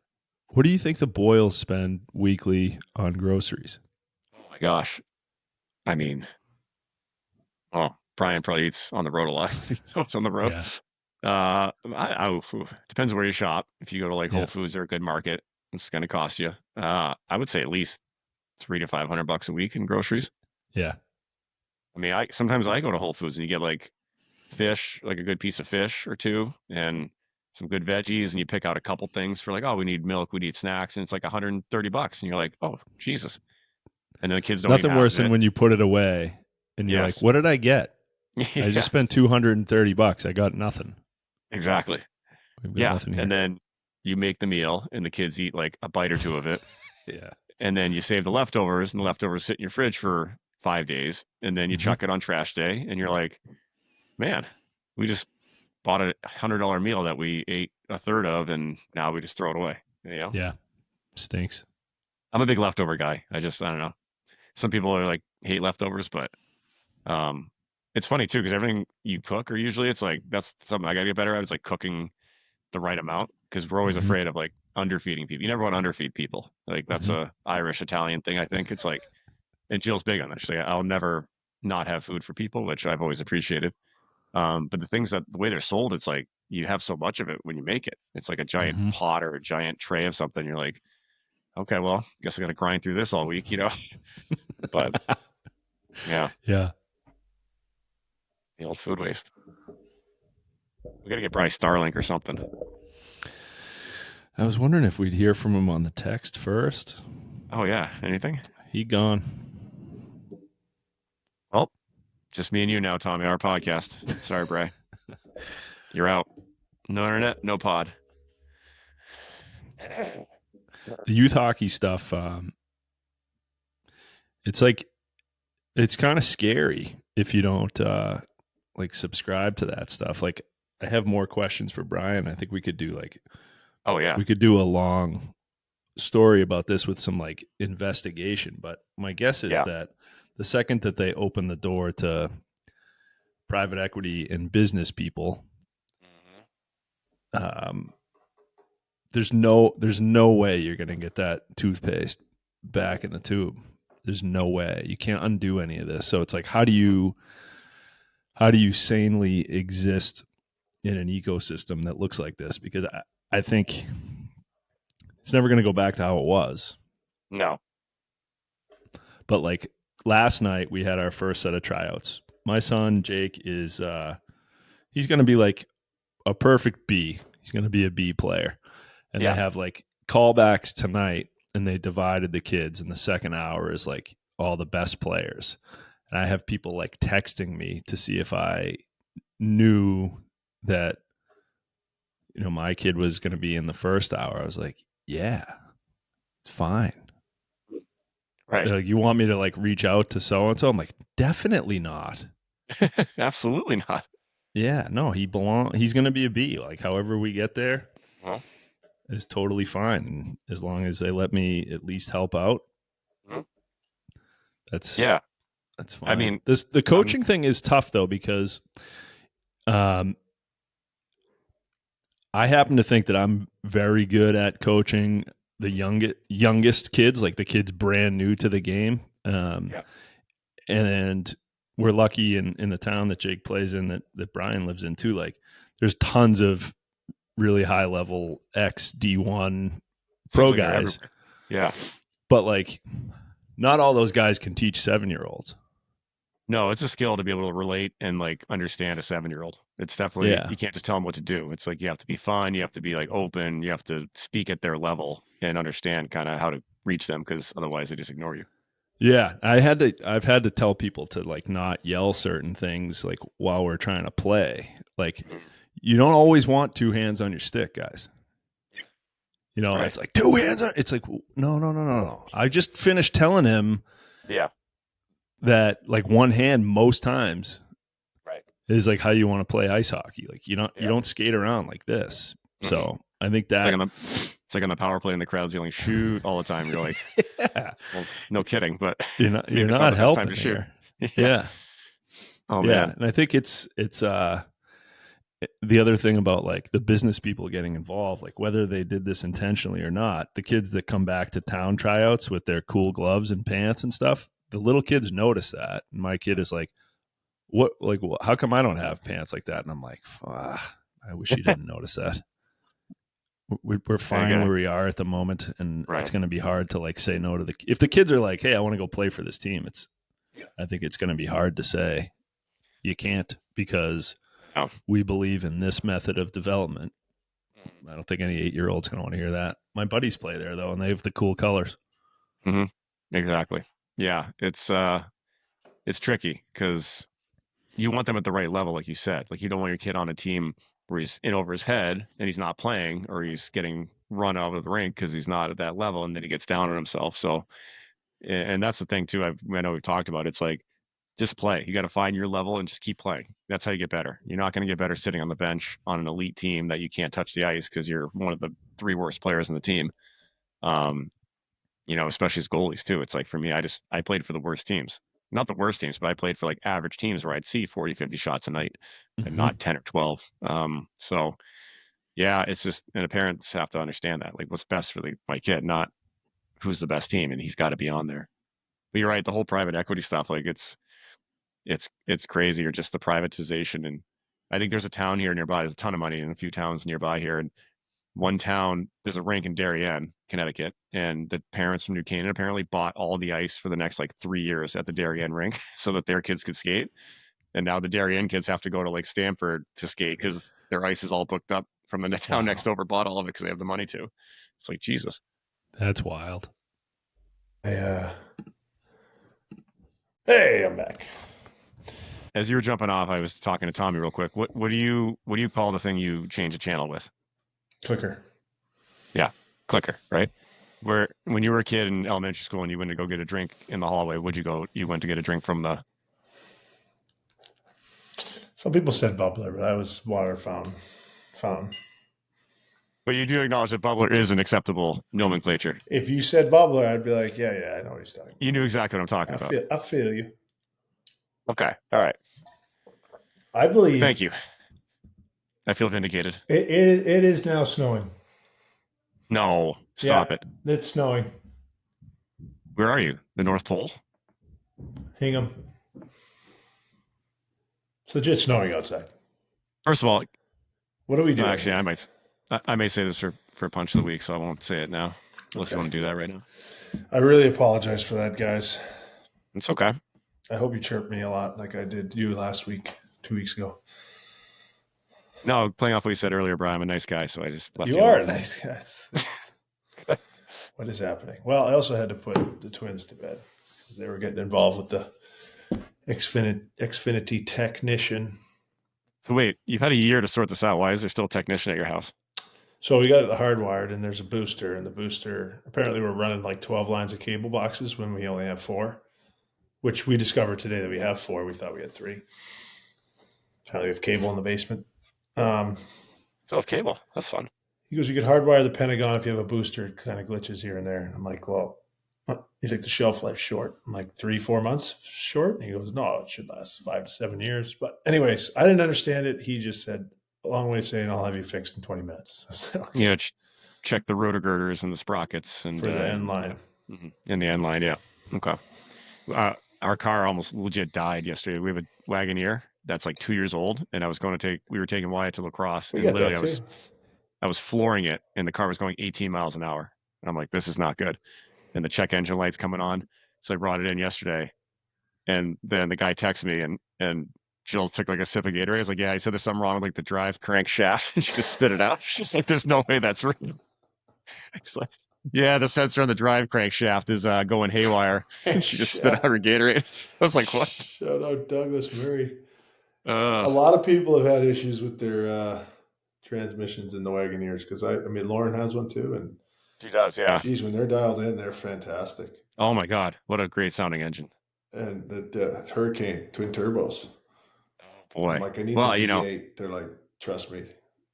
What do you think the Boyles spend weekly on groceries? Oh my gosh. I mean, Brian probably eats on the road a lot. It's on the road. Yeah. Depends where you shop. If you go to like Whole Foods or a good market, it's going to cost you. I would say at least $300 to $500 a week in groceries. Yeah. I mean, sometimes I go to Whole Foods and you get like fish, like a good piece of fish or two, and some good veggies, and you pick out a couple things for like, oh, we need milk, we need snacks, and it's like $130, and you're like, oh, Jesus. And then the kids don't Nothing worse than when you put it away and you're like, what did I get? I just spent $230. I got nothing. Exactly. Nothing here. And then you make the meal and the kids eat like a bite or two of it. Yeah. And then you save the leftovers, and the leftovers sit in your fridge for 5 days, and then you chuck it on trash day, and you're like, man, we just bought a $100 meal that we ate a third of, and now we just throw it away. Yeah. Stinks. I'm a big leftover guy. I don't know. Some people are like hate leftovers, but it's funny too, because everything you cook, or usually it's like, that's something I gotta get better at, is like cooking the right amount, because we're always afraid of like underfeeding people. You never want to underfeed people. Like that's a Irish Italian thing. I think it's like, and Jill's big on that. She's like, I'll never not have food for people, which I've always appreciated. But the way they're sold, it's like you have so much of it when you make it. It's like a giant Mhm. pot or a giant tray of something. You're like, okay, well, guess I got to grind through this all week, But yeah, Yeah. the old food waste. We got to get Bryce Starlink or something. I was wondering if we'd hear from him on the text first. Oh yeah, anything? He gone. Well, just me and you now, Tommy. Our podcast. Sorry, Bray. You're out. No internet, no pod. The youth hockey stuff, it's like, it's kind of scary if you don't like subscribe to that stuff. Like, I have more questions for Brian. I think we could do like, Oh yeah, we could do a long story about this with some like investigation. But my guess is Yeah. that the second that they open the door to private equity and business people, there's no way you're going to get that toothpaste back in the tube. There's no way. You can't undo any of this. So it's like, how do you sanely exist in an ecosystem that looks like this? Because I think it's never going to go back to how it was. no, But like last night, we had our first set of tryouts. My son Jake is he's going to be like a perfect B. He's going to be a B player, and Yeah. they have like callbacks tonight, and they divided the kids. And the second hour is like all the best players, and I have people like texting me to see if I knew that my kid was going to be in the first hour. I was like, yeah, it's fine. right? They're like, you want me to like reach out to so and so? I'm like, definitely not. Absolutely not. Yeah, no, he's going to be a B. Like, however we get there Well, is totally fine. And as long as they let me at least help out, Mhm. that's yeah. that's fine. I mean, the coaching thing is tough though, because I happen to think that I'm very good at coaching the youngest kids, like the kids brand new to the game. Yeah. And we're lucky in the town that Jake plays in, that Brian lives in too. Like, there's tons of really high level ex D1 pro Seems like they're guys, everywhere. Yeah. but like, not all those guys can teach 7-year-olds. No, it's a skill to be able to relate and like understand a 7-year-old. It's definitely, Yeah. you can't just tell them what to do. It's like you have to be fun, you have to be like open, you have to speak at their level and understand kind of how to reach them, because otherwise they just ignore you. Yeah, I've had to tell people to like not yell certain things like while we're trying to play. Like, you don't always want 2 hands on your stick, guys. Right. It's like 2 hands on. It's like, no. I just finished telling him Yeah. that like 1 hand most times Right. is like how you want to play ice hockey. Like, you Yeah. don't skate around like this. Mhm. So I think It's that like on the power play and the crowd's yelling shoot all the time. You're like, yeah, well, no kidding, but you're not maybe it's not the best helping time to shoot. here. Yeah. Oh Yeah, man. and I think it's the other thing about like the business people getting involved, like whether they did this intentionally or not, the kids that come back to town tryouts with their cool gloves and pants and stuff, the little kids notice that. And my kid is like, how come I don't have pants like that? And I'm like, I wish you didn't notice that. We're fine where we are at the moment, and Right. it's going to be hard to like say no to if the kids are like, hey, I want to go play for this team. I think it's going to be hard to say you can't, because Oh. we believe in this method of development. I don't think any 8-year-old's going to want to hear that. My buddies play there though, and they have the cool colors. Mm-hmm. Exactly. Yeah. It's tricky because you want them at the right level, like you said. Like, you don't want your kid on a team where he's in over his head and he's not playing, or he's getting run out of the rink because he's not at that level, and then he gets down on himself. So, and that's the thing too. I know we've talked about. It's like, just play. You got to find your level and just keep playing. That's how you get better. You're not going to get better sitting on the bench on an elite team that you can't touch the ice because you're one of the 3 worst players in the team. Especially as goalies too. It's like, for me, I played for the worst teams. Not the worst teams, but I played for like average teams where I'd see 40, 50 shots a night and not 10 or 12. So yeah, it's just, and the parents have to understand that, like, what's best for my kid, not who's the best team, and he's got to be on there. But you're right, the whole private equity stuff, like it's crazy, or just the privatization and I think there's a town here nearby. There's a ton of money in a few towns nearby here. And one town, there's a rink in Darien, Connecticut, and the parents from New Canaan apparently bought all the ice for the next like 3 years at the Darien rink so that their kids could skate. And now the Darien kids have to go to like Stamford to skate because their ice is all booked up from the town next over, bought all of it because they have the money to. It's like, Jesus. That's wild. Hey, I'm back. As you were jumping off, I was talking to Tommy real quick. What do you call the thing you change a channel with? Clicker. Yeah, clicker, right? Where when you were a kid in elementary school and you went to go get a drink in the hallway, would you go? You went to get a drink from the. Some people said bubbler, but I was water fountain. But you do acknowledge that bubbler is an acceptable nomenclature. If you said bubbler, I'd be like, yeah, I know what he's talking about. You knew exactly what I'm talking about. I feel you. Okay, all right. I believe. Thank you. I feel vindicated. It is now snowing. No, stop it. It's snowing. Where are you? The North Pole? Hingham. It's legit snowing outside. First of all, what are we doing? Actually, I may say this for Punch of the Week, so I won't say it now, unless you want to do that right now. I really apologize for that, guys. It's okay. I hope you chirped me a lot like I did you last week, 2 weeks ago. No, playing off what you said earlier, Brian, I'm a nice guy, so I just left you. You are a nice guy. What is happening? Well, I also had to put the twins to bed because they were getting involved with the Xfinity technician. So wait, you've had a year to sort this out. Why is there still a technician at your house? So we got it hardwired, and there's a booster, and the booster, apparently we're running like 12 lines of cable boxes when we only have 4, which we discovered today that we have 4. We thought we had 3. Apparently we have cable in the basement. Still have cable. That's fun. He goes, you could hardwire the Pentagon if you have a booster. It kind of glitches here and there. And I'm like, well, he's like, the shelf life's short. I'm like, 3-4 months short? And he goes, no, it should last 5 to 7 years. But anyways, I didn't understand it. He just said, a long way of saying, I'll have you fixed in 20 minutes. I said, okay. Yeah, check the rotor girders and the sprockets. And For the end line. Yeah. In the end line, yeah. Okay. Our car almost legit died yesterday. We have a Wagoneer that's like 2 years old, and we were taking Wyatt to lacrosse, and literally I was flooring it, and the car was going 18 miles an hour. And I'm like, this is not good. And the check engine light's coming on. So I brought it in yesterday, and then the guy texted me, and Jill took like a sip of Gatorade. I was like, yeah, I said there's something wrong with like the drive crankshaft, and she just spit it out. She's like, there's no way that's real. She's like, yeah, the sensor on the drive crankshaft is going haywire. And she just spit out her Gatorade. I was like, what? Shout out Douglas Murray. A lot of people have had issues with their transmissions in the Wagoneers because I mean Lauren has one too, and she does, yeah. Geez, when they're dialed in, they're fantastic. Oh my God, what a great sounding engine! And the Hurricane twin turbos. Oh boy, I'm like I need the V8. They're like, trust me,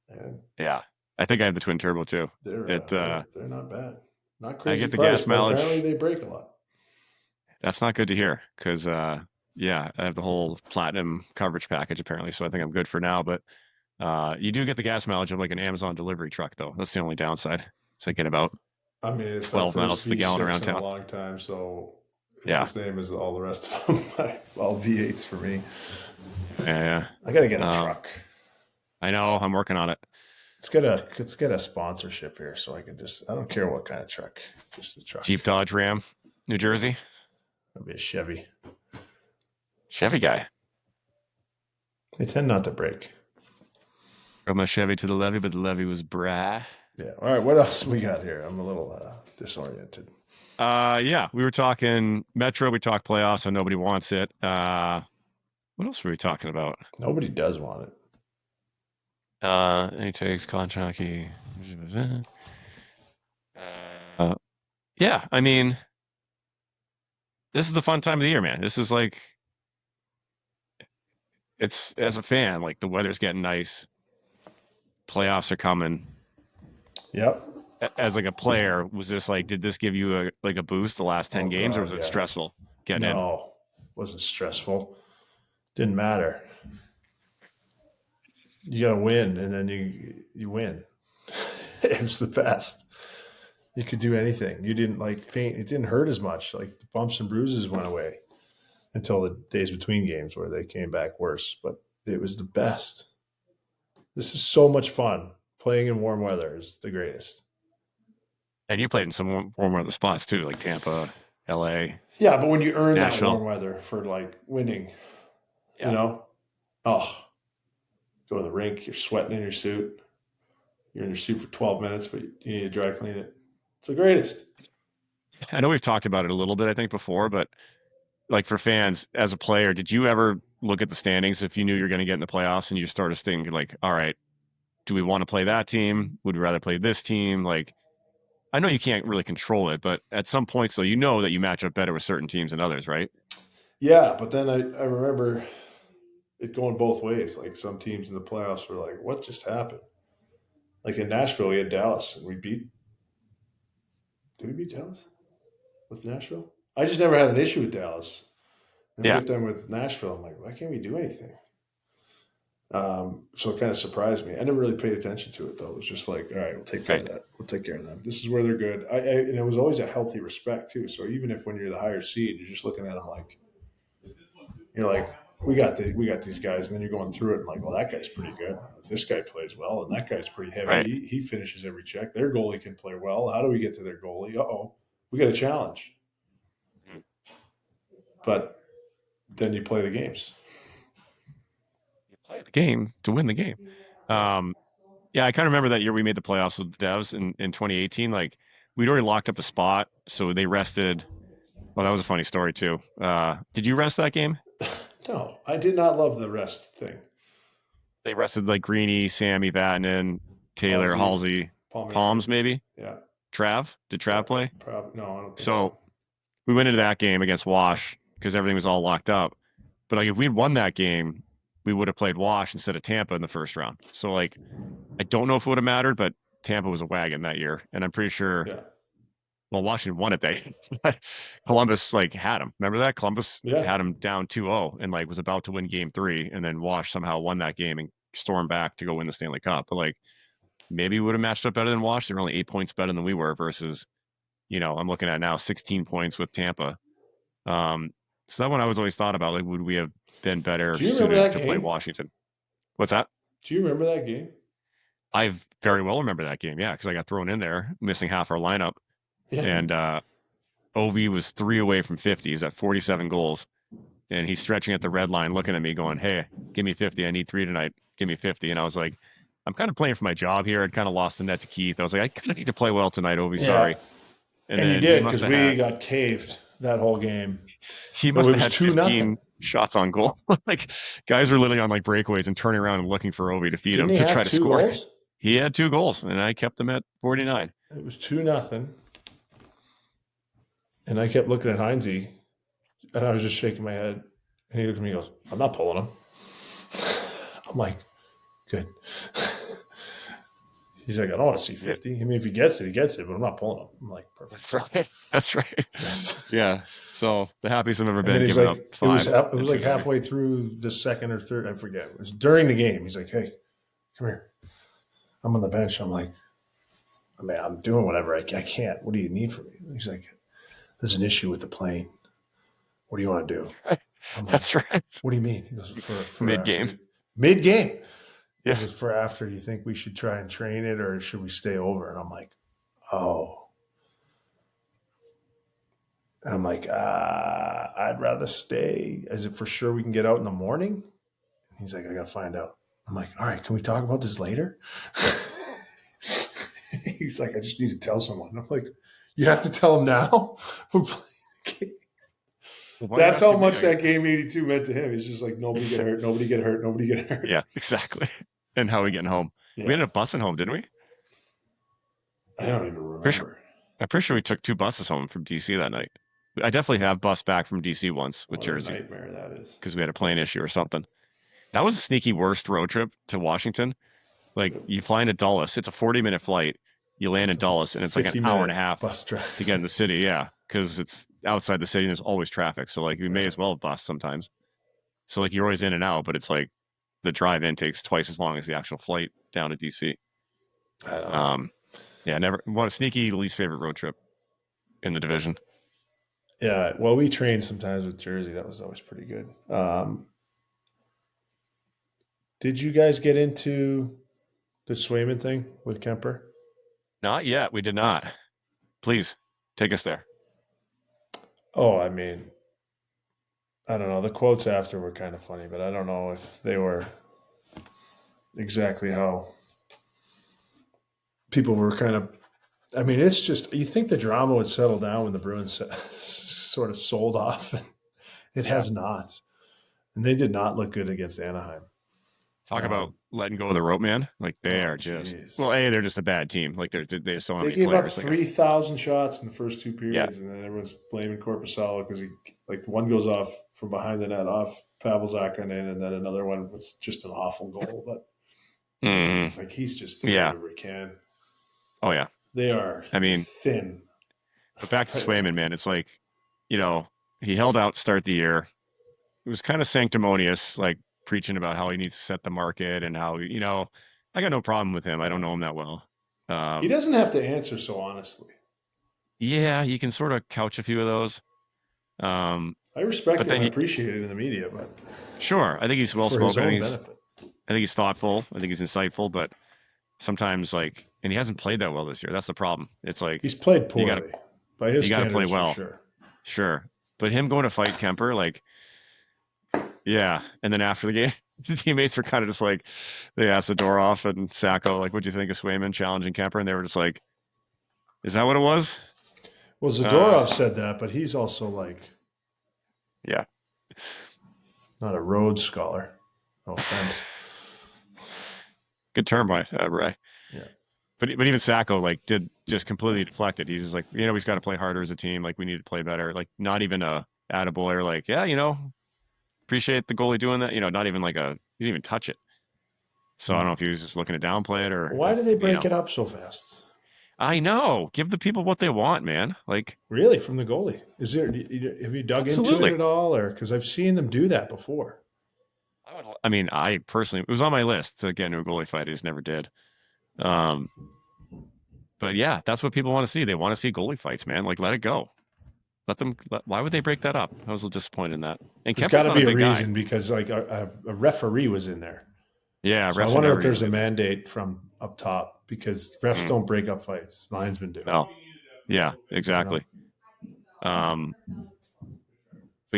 and yeah, I think I have the twin turbo too. They're not bad, not crazy. I get the price, gas mileage. Apparently, they break a lot. That's not good to hear because yeah, I have the whole platinum coverage package apparently, so I think I'm good for now. But you do get the gas mileage of like an Amazon delivery truck, though. That's the only downside. So I get about it's 12 miles to the gallon around town. A long time, so it's the same as all the rest of them. All V8s for me. Yeah. I gotta get a truck. I know. I'm working on it. Let's get a sponsorship here, so I don't care what kind of truck, just a truck. Jeep, Dodge, Ram, New Jersey. It'll be a Chevy. Chevy guy. They tend not to break. Drove my Chevy to the levee, but the levee was brah. Yeah. All right. What else we got here? I'm a little disoriented. Yeah, we were talking Metro. We talked playoffs, so nobody wants it. What else were we talking about? Nobody does want it. Any takes contract. Yeah, I mean, this is the fun time of the year, man. This is like, it's as a fan, like the weather's getting nice. Playoffs are coming. Yep. As like a player, was this like, did this give you a boost the last 10 games, or was it stressful getting in? No, it wasn't stressful. Didn't matter. You got to win, and then you win. It was the best. You could do anything. You didn't like pain. It didn't hurt as much. Like the bumps and bruises went away until the days between games where they came back worse. But it was the best. This is so much fun. Playing in warm weather is the greatest. And you played in some warm weather spots too, like Tampa, LA. Yeah, but when you earn that Nashville. warm weather for like winning, Yeah. you know, oh, go to the rink, you're sweating in your suit. You're in your suit for 12 minutes, but you need to dry clean it. It's the greatest. I know we've talked about it a little bit, I think, before, but like for fans, as a player, did you ever look at the standings if you knew you're going to get in the playoffs and you started thinking like, all right, do we want to play that team? Would we rather play this team? Like, I know you can't really control it, but at some points, though, you know that you match up better with certain teams than others, right? Yeah, but then I remember it going both ways. Like some teams in the playoffs were like, what just happened? Like in Nashville, we had Dallas and we beat. Did we beat Dallas with Nashville? I just never had an issue with Dallas. And we Yeah. get them with Nashville. I'm like, why can't we do anything? So it kind of surprised me. I never really paid attention to it though. It was just like, all right, we'll take care of that. We'll take care of them. This is where they're good. And it was always a healthy respect too. So even if when you're the higher seed, you're just looking at them like, you're like, we got these guys, and then you're going through it and like, well, that guy's pretty good. This guy plays well, and that guy's pretty heavy. Right. He finishes every check. Their goalie can play well. How do we get to their goalie? We got a challenge. But then you play the games. You play the game to win the game. Yeah, I kind of remember that year we made the playoffs with the Devs in 2018. Like, we'd already locked up a spot, so they rested. Well, that was a funny story too. Did you rest that game? No, I did not love the rest thing. They rested like Greeny, Sammy, Vatanen, Taylor, Halsey, Palms, maybe. Yeah. Trav? Did Trav play? Probably. No, I don't think So we went into that game against Wash because everything was all locked up. But like if we'd won that game, we would have played Wash instead of Tampa in the first round. So like I don't know if it would have mattered, but Tampa was a wagon that year. And I'm pretty sure well, Washington won it that year. Columbus like had him. Remember that? Columbus had him down 2-0 and like was about to win game 3, and then Wash somehow won that game and stormed back to go win the Stanley Cup. But like maybe we would have matched up better than Wash. They were only 8 points better than we were versus, I'm looking at now 16 points with Tampa. So that one I was always thought about, like, would we have been better suited to play Washington? What's that? Do you remember that game? I very well remember that game, yeah, because I got thrown in there, missing half our lineup. Yeah. And OV was 3 away from 50. He's at 47 goals. And he's stretching at the red line, looking at me going, hey, give me 50. I need 3 tonight. Give me 50. And I was like, I'm kind of playing for my job here. I'd kind of lost the net to Keith. I was like, I kind of need to play well tonight, OV. Sorry. And you did, because we got caved that whole game. He must have had 15 shots on goal. Like, guys were literally on like breakaways and turning around and looking for OV to feed him to try to score. Goals? He had 2 goals, and I kept him at 49. It was 2-0. And I kept looking at Heinze, and I was just shaking my head. And he looked at me and goes, I'm not pulling him. I'm like, good. He's like, I don't want to see 50. I mean, if he gets it, but I'm not pulling him. I'm like, perfect. That's right. Yeah. So the happiest I've ever been giving up 5. It was like halfway through the second or third. I forget. It was during the game. He's like, hey, come here. I'm on the bench. I'm like, I mean, I'm doing whatever I can't. What do you need from me? He's like, there's an issue with the plane. What do you want to do? I'm like, that's right. What do you mean? He goes, for mid-game. Mid-game. Yeah. It was for after. You think we should try and train it, or should we stay over? And I'm like, oh. And I'm like, I'd rather stay. Is it for sure we can get out in the morning? He's like, I got to find out. I'm like, all right, can we talk about this later? He's like, I just need to tell someone. I'm like, you have to tell him now? We're playing the game. Well, that's how much that game 82 meant to him. He's just like, nobody get hurt, nobody get hurt, nobody get hurt. Yeah, exactly. And how are we getting home? Yeah. We ended up busing home, didn't we? I don't even remember. I'm pretty sure we took 2 buses home from DC that night. I definitely have bus back from DC once with Jersey. What a nightmare that is. Because we had a plane issue or something. That was a sneaky worst road trip to Washington. Like, you fly into Dulles. It's a 40-minute flight. You land in Dulles, and it's like an hour and a half to get in the city. Yeah, because it's outside the city, and there's always traffic. So, like, we may as well have bus sometimes. So, like, you're always in and out, but it's like the drive-in takes twice as long as the actual flight down to DC. I don't know. Yeah, never. What a sneaky least favorite road trip in the division. Yeah, well, we trained sometimes with Jersey. That was always pretty good. Did you guys get into The Swayman thing with Kemper? Not yet. We did not. Please take us there. Oh, I mean, I don't know. The quotes after were kind of funny, but I don't know if they were exactly how people were kind of. I mean, it's just, you think the drama would settle down when the Bruins sort of sold off. It has not. And they did not look good against Anaheim. Talk about letting go of the rope, man. Like they are just they're just a bad team. Like they just don't have any gave players. up 3,000 shots in the first two periods, Yeah. and then everyone's blaming Korpisalo because one goes off from behind the net off Pavel Zacharin, and then another one was just an awful goal. But like he's just doing whatever he can. Oh yeah, they are. I mean, thin. But back to Swayman, man. It's like, you know, he held out to start the year. It was kind of sanctimonious, like preaching about how he needs to set the market and how, you know, I got no problem with him. I don't know him that well. He doesn't have to answer so honestly. Yeah, you can sort of couch a few of those. I respect him. I appreciate it in the media, but sure, I think he's well spoken. I think he's thoughtful. I think he's insightful, but sometimes like, and he hasn't played that well this year. That's the problem. It's like he's played poorly. By his standards, play well. For sure. But him going to fight Kemper, like, yeah. And then after the game, the teammates were kind of just like, they asked the door off and Sacco, like, what'd you think of Swayman challenging Kemper? And they were just like, is that what it was? Well, Zadorov said that, but he's also like, yeah, not a Rhodes Scholar. No offense. Good term by Ray. Yeah. But even Sacco like did just completely deflected. He was like, you know, he's got to play harder as a team. Like we need to play better. Like not even a attaboy or like, yeah, you know, appreciate the goalie doing that. You know, not even like he didn't even touch it. So I don't know if he was just looking to downplay it or. Why did they break it up so fast? I know. Give the people what they want, man. Like really, from the goalie. Have you dug into it at all, or because I've seen them do that before? I mean, I personally, it was on my list to get into a goalie fight. I just never did. But yeah, that's what people want to see. They want to see goalie fights, man. Like, let it go. Why would they break that up? I was a little disappointed in that. And there's got to be a reason because like a referee was in there. Yeah, so I wonder if there's a mandate from up top because refs don't break up fights. Linesmen do. No. Yeah, exactly. But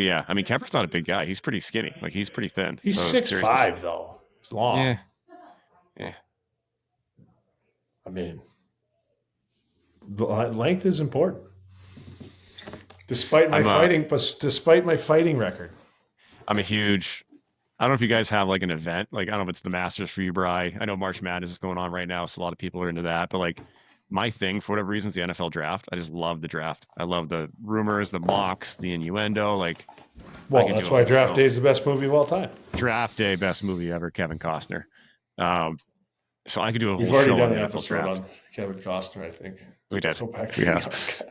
yeah, I mean, Kemper's not a big guy. He's pretty skinny. Like he's pretty thin. He's 6'5", though. He's long. Yeah. I mean, the length is important. Despite my fighting record. I'm a huge. I don't know if you guys have like an event. Like I don't know if it's the Masters for you, Bri. I know March Madness is going on right now, so a lot of people are into that. But like my thing, for whatever reason, is the NFL draft. I just love the draft. I love the rumors, the mocks, the innuendo. Like, well, that's why Draft Day is the best movie of all time. Draft Day, best movie ever. Kevin Costner. So I could do a whole show. We've already done an episode on Kevin Costner. I think we did. We have.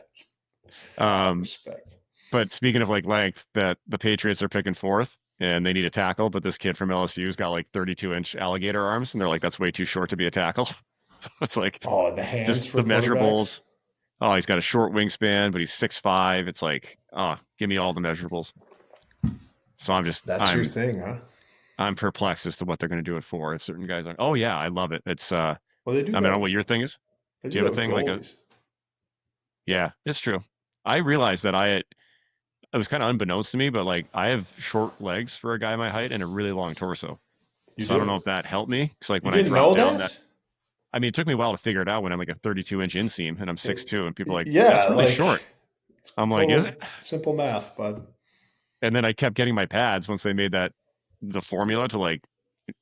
Respect. But speaking of like length, that the Patriots are picking fourth and they need a tackle, but this kid from LSU's got like 32-inch alligator arms, and they're like, that's way too short to be a tackle. So it's like, the hands, just the measurables. Oh, he's got a short wingspan, but he's 6'5". It's like, give me all the measurables. So I'm your thing, huh? I'm perplexed as to what they're going to do it for. If certain guys are, oh yeah, I love it. It's well, they do. I don't know what your thing is. Do you have a thing like a? Yeah, it's true. I realized that it was kind of unbeknownst to me, but like I have short legs for a guy my height and a really long torso. I don't know if that helped me. Because like when I dropped down I mean, it took me a while to figure it out when I'm like a 32-inch inseam and I'm 6'2", and people are like, that's really short. I'm like, is it? Simple math, bud. And then I kept getting my pads once they made the formula to like,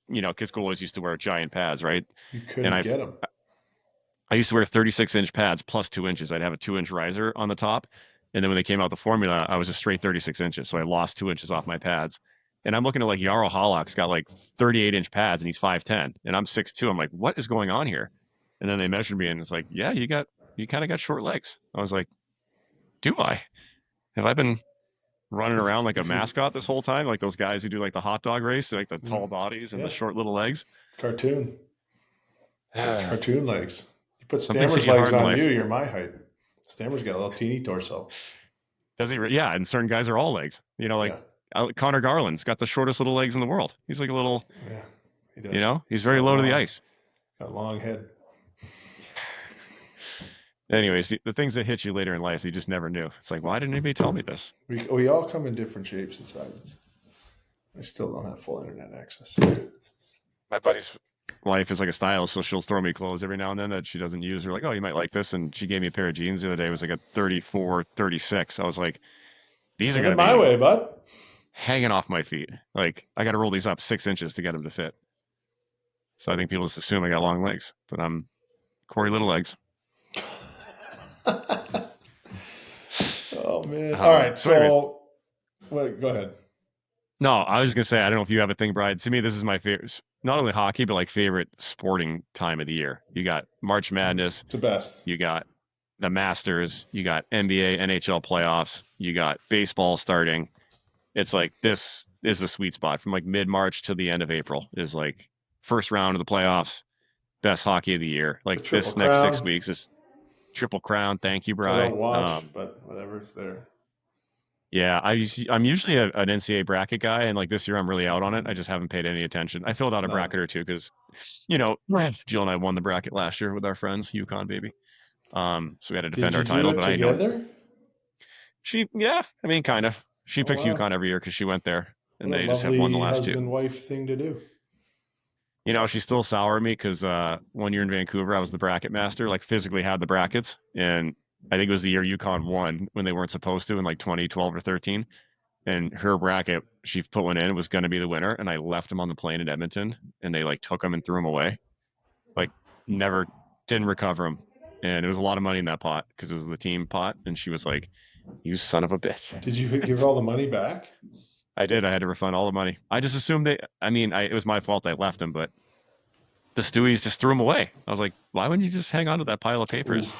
you know, because goalies used to wear giant pads, right? You couldn't get them. I used to wear 36-inch pads plus 2 inches. I'd have a 2-inch riser on the top. And then when they came out the formula, I was a straight 36 inches. So I lost 2 inches off my pads. And I'm looking at like Jarl Halak's got like 38-inch pads and he's 5'10". And I'm 6'2". I'm like, what is going on here? And then they measured me and it's like, yeah, you kind of got short legs. I was like, do I? Have I been running around like a mascot this whole time? Like those guys who do like the hot dog race, like the tall bodies and the short little legs. Cartoon legs. You put Stammer's legs on you, you're my height. Stammer's got a little teeny torso. Does he? Yeah, and certain guys are all legs. You know, like Connor Garland's got the shortest little legs in the world. He's like a little, he does. You know, he's very low to the ice. Got a long head. Anyways, the things that hit you later in life, you just never knew. It's like, why didn't anybody tell me this? We all come in different shapes and sizes. I still don't have full internet access. My buddy's wife is like a stylist, so she'll throw me clothes every now and then that she doesn't use. We're like, oh, you might like this. And she gave me a pair of jeans the other day. It was like a 34, 36. I was like, these are Send going it to my be way, bud. hanging off my feet. Like, I got to roll these up 6 inches to get them to fit. So I think people just assume I got long legs, but I'm Cory Little Legs. Oh, man. All right. So, wait, go ahead. No, I was going to say, I don't know if you have a thing, Brian. To me, this is my favorite, not only hockey, but like favorite sporting time of the year. You got March Madness. It's the best. You got the Masters. You got NBA, NHL playoffs. You got baseball starting. It's like, this is the sweet spot from like mid-March to the end of April is like first round of the playoffs, best hockey of the year. Like this next 6 weeks is Triple Crown. Thank you, I Brian. don't watch, but whatever's there. Yeah, I'm usually an NCAA bracket guy, and like this year I'm really out on it. I just haven't paid any attention. I filled out a bracket or two because, Jill and I won the bracket last year with our friends, UConn baby. So we had to defend our title, but I know I mean, kind of. She picks UConn every year because she went there, and they just have won the last two. Husband-wife thing to do. She's still sour at me because 1 year in Vancouver, I was the bracket master, like physically had the brackets, and I think it was the year UConn won when they weren't supposed to in like 2012 or 13. And her bracket, she put one in, was going to be the winner. And I left him on the plane in Edmonton and they like took him and threw him away. Like never didn't recover him. And it was a lot of money in that pot because it was the team pot. And she was like, you son of a bitch. Did you give all the money back? I did. I had to refund all the money. I just assumed it was my fault I left him, but the Stewies just threw him away. I was like, why wouldn't you just hang on to that pile of papers?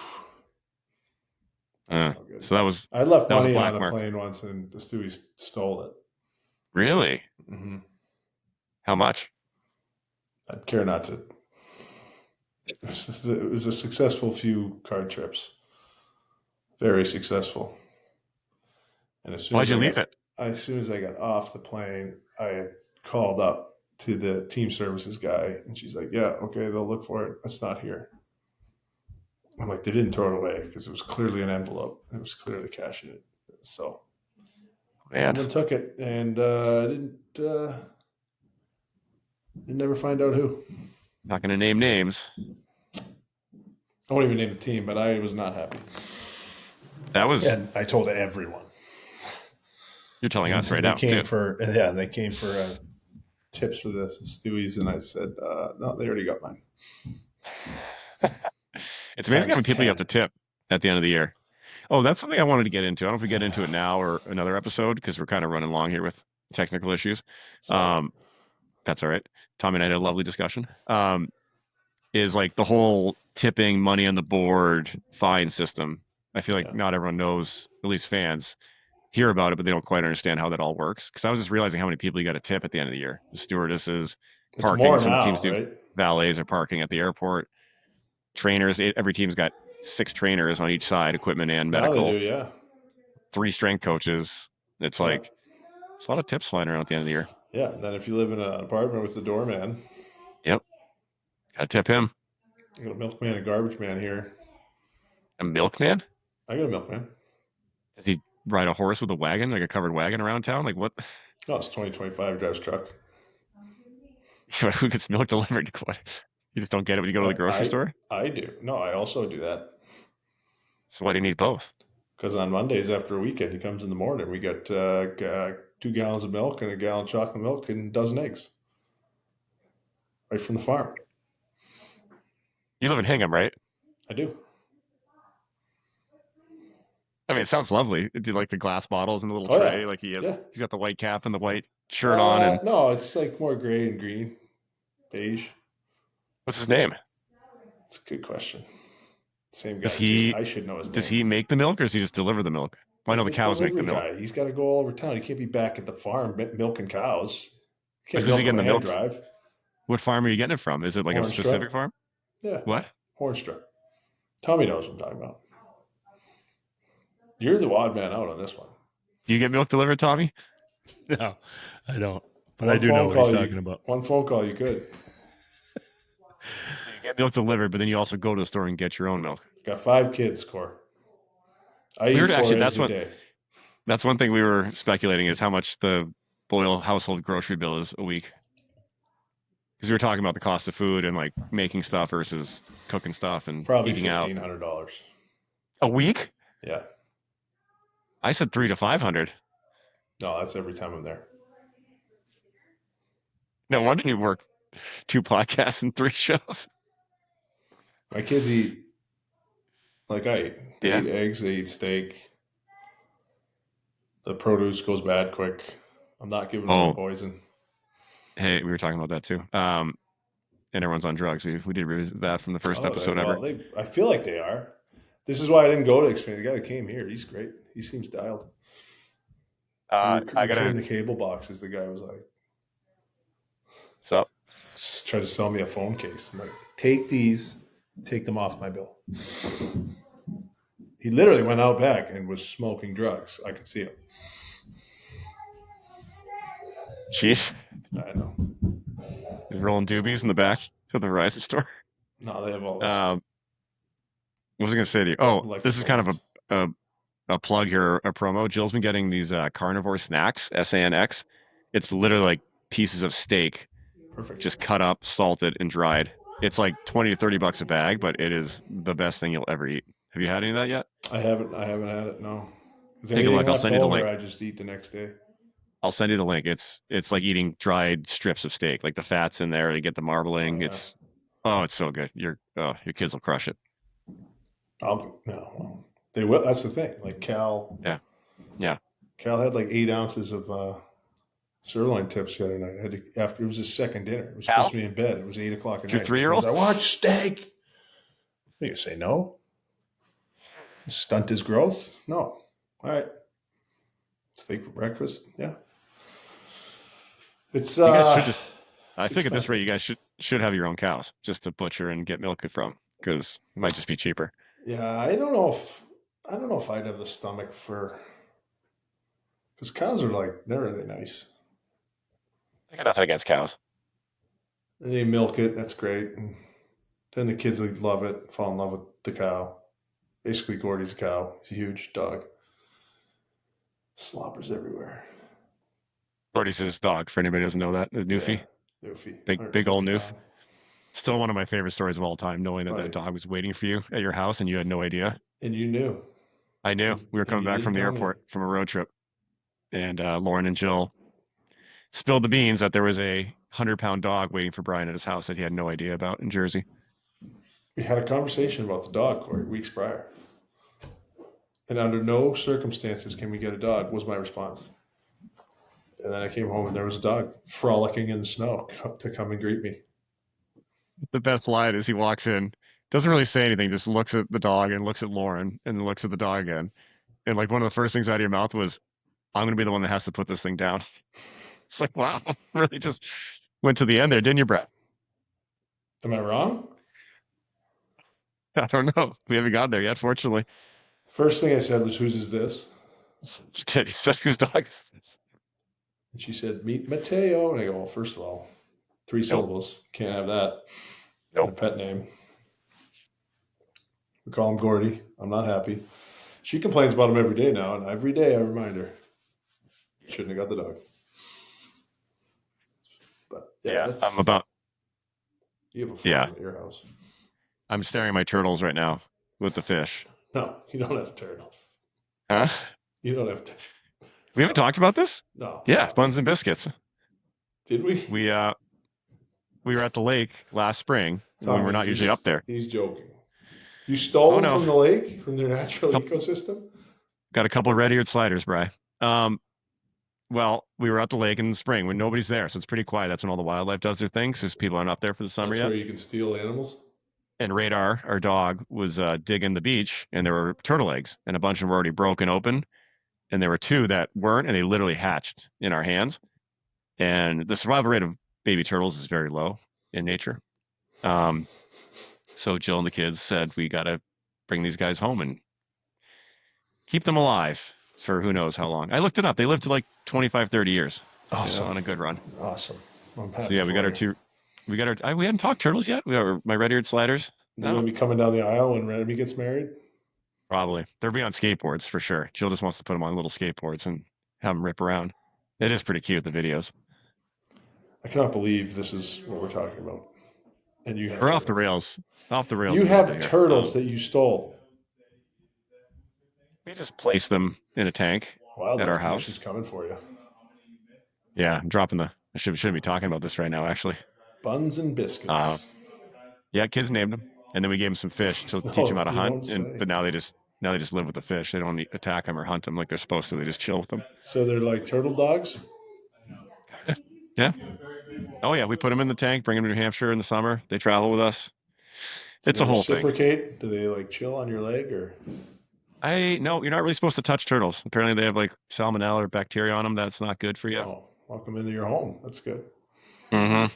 So that was. I left money on a plane once, and the Stewies stole it. Really? Mm-hmm. How much? I'd care not to. It was a successful few card trips. Very successful. And why'd you leave it? As soon as I got off the plane, I had called up to the team services guy, and she's like, "Yeah, okay, they'll look for it. It's not here." I'm like, they didn't throw it away because it was clearly an envelope. It was clearly cash in it. So someone took it and didn't never find out who. Not going to name names. I won't even name the team, but I was not happy. That was. And I told everyone. You're telling us right now. They came for tips for the Stewies, and I said, no, they already got mine. It's amazing how many people you have to tip at the end of the year. Oh, that's something I wanted to get into. I don't know if we get into it now or another episode because we're kind of running long here with technical issues. That's all right. Tommy and I had a lovely discussion. Is like the whole tipping money on the board fine system. I feel like not everyone knows, at least fans hear about it, but they don't quite understand how that all works. Because I was just realizing how many people you got to tip at the end of the year. The stewardesses, parking. Some teams do valets or parking at the airport. Trainers, every team's got 6 trainers on each side, equipment and medical. Now they do, 3 strength coaches. It's like it's a lot of tips flying around at the end of the year. Yeah, and then if you live in an apartment with the doorman. Yep. Gotta tip him. I got a milkman, a garbage man here. A milkman? I got a milkman. Does he ride a horse with a wagon, like a covered wagon around town? Like what? Oh, it's 2025, drives truck. Who gets milk delivered? You just don't get it when you go to the grocery store? I do. No, I also do that. So why do you need both? Because on Mondays after a weekend, he comes in the morning. We got 2 gallons of milk and a gallon of chocolate milk and a dozen eggs. Right from the farm. You live in Hingham, right? I do. I mean, it sounds lovely. Do you like the glass bottles in the little tray? Yeah. Like he has. Yeah. He's got the white cap and the white shirt on. And no, it's like more gray and green. Beige. What's his name? That's a good question. Same guy. I should know his name. Does he make the milk or does he just deliver the milk? Well, I know the cows make the milk. He's got to go all over town. He can't be back at the farm milking cows. Who's he getting the milk? Drive. What farm are you getting it from? Is it like a specific farm? Yeah. What? Hornstruck. Tommy knows what I'm talking about. You're the odd man out on this one. Do you get milk delivered, Tommy? No, I don't. But I do know what he's talking about. One phone call, you could. get milk delivered, but then you also go to the store and get your own milk. Got 5 kids, Cor. I eat Weird, 4 actually, eggs a day. That's one thing we were speculating is how much the Boyle household grocery bill is a week. Because we were talking about the cost of food and like making stuff versus cooking stuff and Probably eating out. $1,500 A week? Yeah. I said 300 to 500. No, that's every time I'm there. No wonder you work 2 podcasts and 3 shows. My kids eat like I eat. They Yeah. eat eggs. They eat steak. The produce goes bad quick. I'm not giving them poison. Hey, we were talking about that too. And everyone's on drugs. We did revisit that from the first episode ever. I feel like they are. This is why I didn't go to Xfinity. The guy that came here, he's great. He seems dialed. I gotta turn the cable boxes. The guy was like, "So, try to sell me a phone case." I'm like, "Take these, take them off my bill." He literally went out back and was smoking drugs. I could see him. Chief, I know. he's rolling doobies in the back of the Verizon store. No, they have all this. What was I going to say to you? Oh, this is kind of a plug here, a promo. Jill's been getting these carnivore snacks, SANX. It's literally like pieces of steak, Perfect, just cut up, salted, and dried. It's like $20 to $30 a bag, but it is the best thing you'll ever eat. Have you had any of that yet? I haven't had it. No. Take a look. I'll send you the link. I just eat the next day. I'll send you the link. It's like eating dried strips of steak. Like the fat's in there. You get the marbling. It's so good. Your kids will crush it. They will. That's the thing. Like Cal. Yeah. Cal had like 8 ounces of sirloin tips the other night. After it was his second dinner. It was supposed to be in bed. It was 8 o'clock at night. Your 3-year-old? I want steak. You gonna say no? Stunt his growth? No. All right. Steak for breakfast? Yeah. It's you guys should just. I expensive. think at this rate, you guys should have your own cows just to butcher and get milk from, because it might just be cheaper. Yeah, I don't know if I'd have the stomach for, because cows are they're really nice. I got nothing against cows. And they milk it. That's great. And then the kids love it, fall in love with the cow. Basically, Gordy's a cow. He's a huge dog. Sloppers everywhere. Gordy's his dog, for anybody who doesn't know that. The Newfie. Yeah, Newfie. Big old Noof. Still one of my favorite stories of all time, knowing that dog was waiting for you at your house and you had no idea. And you knew. I knew. We were coming back from the airport from a road trip. And Lauren and Jill spilled the beans that there was a 100-pound dog waiting for Brian at his house that he had no idea about in Jersey. We had a conversation about the dog, Cory, weeks prior. And under no circumstances can we get a dog, was my response. And then I came home and there was a dog frolicking in the snow to come and greet me. The best line is he walks in, doesn't really say anything, just looks at the dog and looks at Lauren and looks at the dog again. And like one of the first things out of your mouth was, "I'm going to be the one that has to put this thing down." It's like, wow, really just went to the end there, didn't you, Brett? Am I wrong? I don't know. We haven't got there yet, fortunately. First thing I said was, "Whose is this?" You did. He said, "Whose dog is this?" And she said, "Meet Mateo." And I go, "Well, first of all, 3 syllables. Can't have that. Nope. A pet name." We call him Gordy. I'm not happy. She complains about him every day now, and every day I remind her, shouldn't have got the dog. But I'm about. You have a farm at your house. I'm staring at my turtles right now with the fish. No, you don't have turtles. Huh? You don't have. We haven't talked about this? No. Yeah, buns and biscuits. Did we? We were at the lake last spring when we're not usually up there. He's joking. You stole them from the lake, from their natural ecosystem? Got a couple of red-eared sliders, Bri. Well, we were at the lake in the spring when nobody's there, so it's pretty quiet. That's when all the wildlife does their things, because people aren't up there for the summer yet. That's where you can steal animals? And Radar, our dog, was digging the beach, and there were turtle eggs, and a bunch of them were already broken open, and there were 2 that weren't, and they literally hatched in our hands. And the survival rate of baby turtles is very low in nature. So Jill and the kids said, we got to bring these guys home and keep them alive for who knows how long. I looked it up. They lived to like 25, 30 years. Awesome. On a good run. Awesome. So yeah, we got our We got our. We hadn't talked turtles yet. We got my red-eared sliders. They're going to be coming down the aisle when Remy gets married. Probably. They'll be on skateboards for sure. Jill just wants to put them on little skateboards and have them rip around. It is pretty cute, the videos. I cannot believe this is what we're talking about. And you have We're turtles. off the rails. Off the rails. You a little have bit here. turtles that you stole. We just placed them in a tank at our house. Commission's coming for you. Yeah, I'm dropping the. I shouldn't be talking about this right now, actually. Buns and biscuits. Yeah, kids named them, and then we gave them some fish to teach them how to hunt. But now they just live with the fish. They don't attack them or hunt them like they're supposed to. They just chill with them. So they're like turtle dogs? Yeah. Oh yeah, we put them in the tank, bring them to New Hampshire in the summer. They travel with us. It's a whole thing. Reciprocate? Do they like chill on your leg or? No, you're not really supposed to touch turtles. Apparently, they have like salmonella or bacteria on them. That's not good for you. Oh, welcome into your home. That's good. Mm-hmm.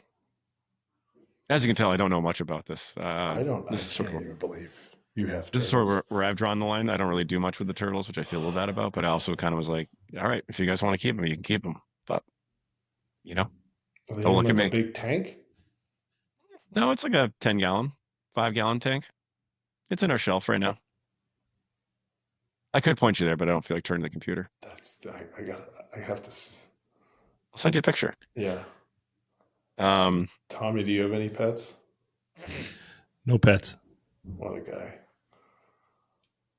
As you can tell, I don't know much about this. I can't even believe you have turtles. This is sort of where I've drawn the line. I don't really do much with the turtles, which I feel a little bad about. But I also kind of was like, all right, if you guys want to keep them, you can keep them. But don't look at me. A big tank? No, it's like a 10-gallon, 5-gallon tank. It's in our shelf right now. I could point you there, but I don't feel like turning the computer. I have to. I'll send you a picture. Yeah. Tommy, do you have any pets? No pets. What a guy.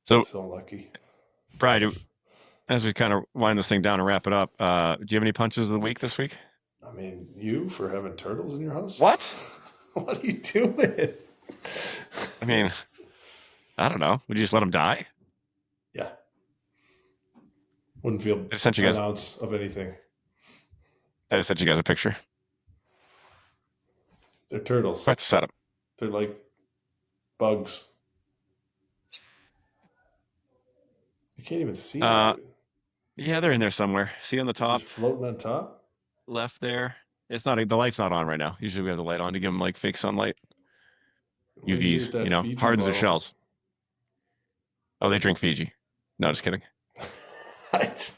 So lucky. Brian, as we kind of wind this thing down and wrap it up, do you have any punches of the week this week? I mean, you for having turtles in your house? What? What are you doing? I mean, I don't know. Would you just let them die? Yeah. Wouldn't feel an ounce of anything. I just sent you guys a picture. They're turtles. Quite the setup. They're like bugs. You can't even see them. Yeah, they're in there somewhere. See on the top? Just floating on top? Left there. It's not. The light's not on right now. Usually we have the light on to give them like fake sunlight. UVs, hardens their shells. Oh, they drink Fiji. No, just kidding. What?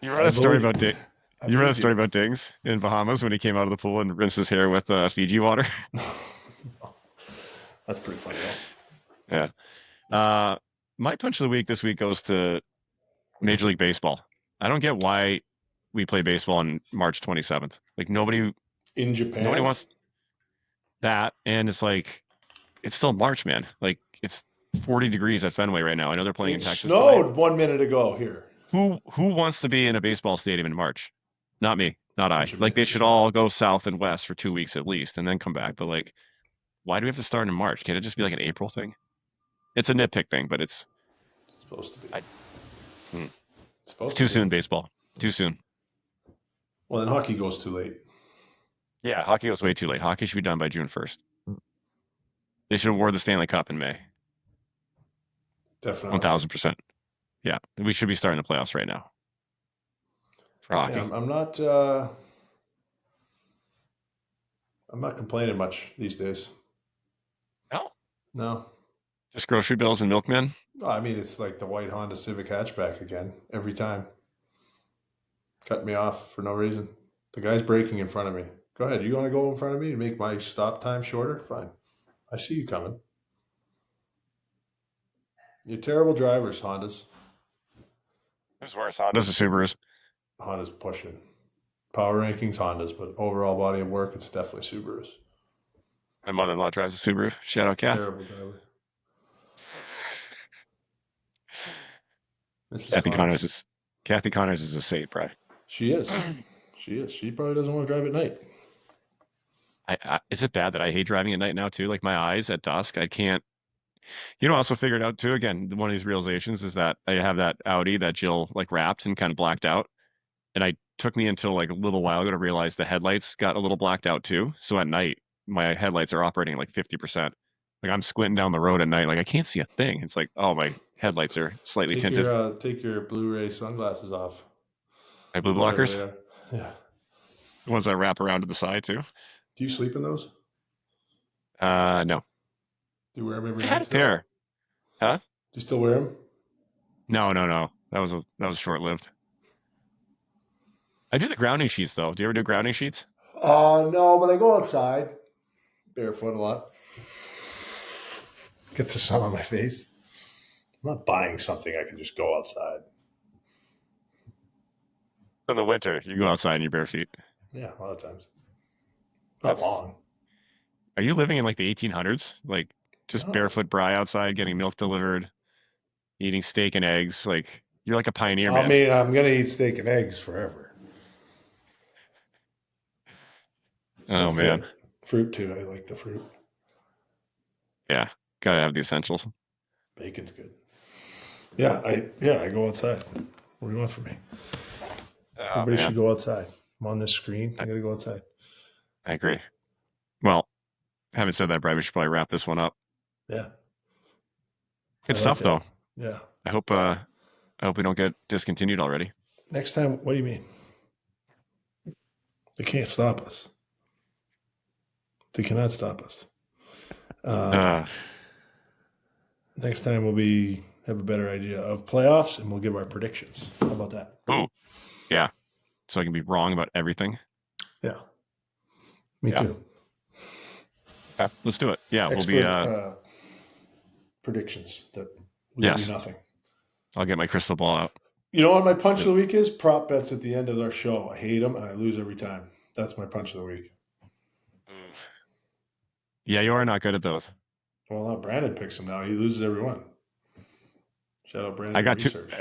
You read a story about You read a story about Dings in Bahamas when he came out of the pool and rinsed his hair with Fiji water. That's pretty funny. Though. Yeah. My punch of the week this week goes to Major League Baseball. I don't get why we play baseball on March 27th. Like nobody in Japan. Nobody wants that, and it's like it's still March, man. Like it's 40 degrees at Fenway right now. I know they're playing in Texas. It snowed tonight. 1 minute ago here. Who wants to be in a baseball stadium in March? Not me. Not I. Like they should all go south and west for 2 weeks at least, and then come back. But like, why do we have to start in March? Can't it just be like an April thing? It's a nitpick thing, but it's supposed to be. It's too soon. Baseball too soon. Well, then hockey goes too late. Yeah, hockey goes way too late. Hockey should be done by June 1st. They should award the Stanley Cup in May. Definitely. 1,000%. Yeah, we should be starting the playoffs right now for hockey. Yeah, I'm not complaining much these days. No. Just grocery bills and milkmen? I mean, it's like the white Honda Civic hatchback again, every time. Cut me off for no reason. The guy's braking in front of me. Go ahead. You want to go in front of me to make my stop time shorter? Fine. I see you coming. You're terrible drivers, Hondas. Who's worse, Hondas or Subarus? Honda's pushing. Power rankings, Hondas, but overall body of work, it's definitely Subarus. My mother-in-law drives a Subaru. Shout out, Kath. Terrible driver. Kathy Connors is a saint, bro. She is. She is. She probably doesn't want to drive at night. Is it bad that I hate driving at night now too? Like my eyes at dusk, I can't. I also figured out too. Again, one of these realizations is that I have that Audi that Jill like wrapped and kind of blacked out, and it took me until like a little while ago to realize the headlights got a little blacked out too. So at night, my headlights are operating like 50%. Like I'm squinting down the road at night, like I can't see a thing. It's like, oh, my headlights are slightly tinted. Take your Blu-ray sunglasses off. My blue blockers? Yeah. The ones that wrap around to the side too. Do you sleep in those? No. Do you wear them every night? I had a pair. Huh? Do you still wear them? No. That was short-lived. I do the grounding sheets though. Do you ever do grounding sheets? No, but I go outside barefoot a lot. Get the sun on my face. I'm not buying something I can just go outside. In the winter, you go outside in your bare feet. Yeah, a lot of times. Not long. Are you living in like the 1800s? Like just No. barefoot Bry outside, getting milk delivered, eating steak and eggs. Like you're like a pioneer, I man. mean, I'm going to eat steak and eggs forever. Oh That's man, it. Fruit too. I like the fruit. yeah, gotta have the essentials. Bacon's good. Yeah, I go outside. What do you want from me? Oh, Everybody man. should go outside. I'm on this screen. I got to go outside. I agree. Well, having said that, Brian, we should probably wrap this one up. Yeah. Good I stuff, like that. though. Yeah. I hope we don't get discontinued already. Next time, what do you mean? They can't stop us. They cannot stop us. Next time we'll have a better idea of playoffs, and we'll give our predictions. How about that? Oh, yeah. So I can be wrong about everything. Yeah. Me too. Yeah, let's do it. Yeah, Expert, we'll be predictions that will Yes. do nothing. I'll get my crystal ball out. You know what my punch of the week is? Prop bets at the end of our show. I hate them, and I lose every time. That's my punch of the week. Yeah, you are not good at those. Well, now Brandon picks them now. He loses every one. Shout out Brandon. I got Research.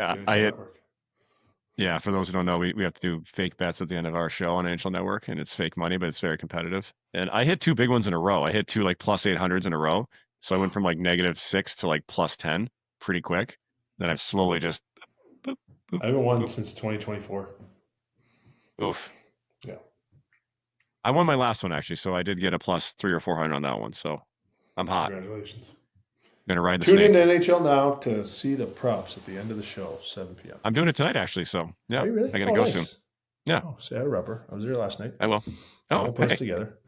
Yeah, for those who don't know, we have to do fake bets at the end of our show on NHL Network, and it's fake money, but it's very competitive. And I hit two big ones in a row. I hit two like plus 800s in a row. So I went from like -6 to like plus 10 pretty quick. Then I've slowly just boop, boop, I haven't won boop. since 2024. Oof. Yeah. I won my last one actually, so I did get a plus 300 or 400 on that one. So I'm hot. Congratulations. I'm gonna ride the Tune snake. in to NHL Now to see the props at the end of the show, 7 p.m. I'm doing it tonight actually, so yeah, Are you really? I gotta go nice. soon. Yeah. Oh, say hi to Rupper. I was there last night. I will. All Oh, put hey, us together.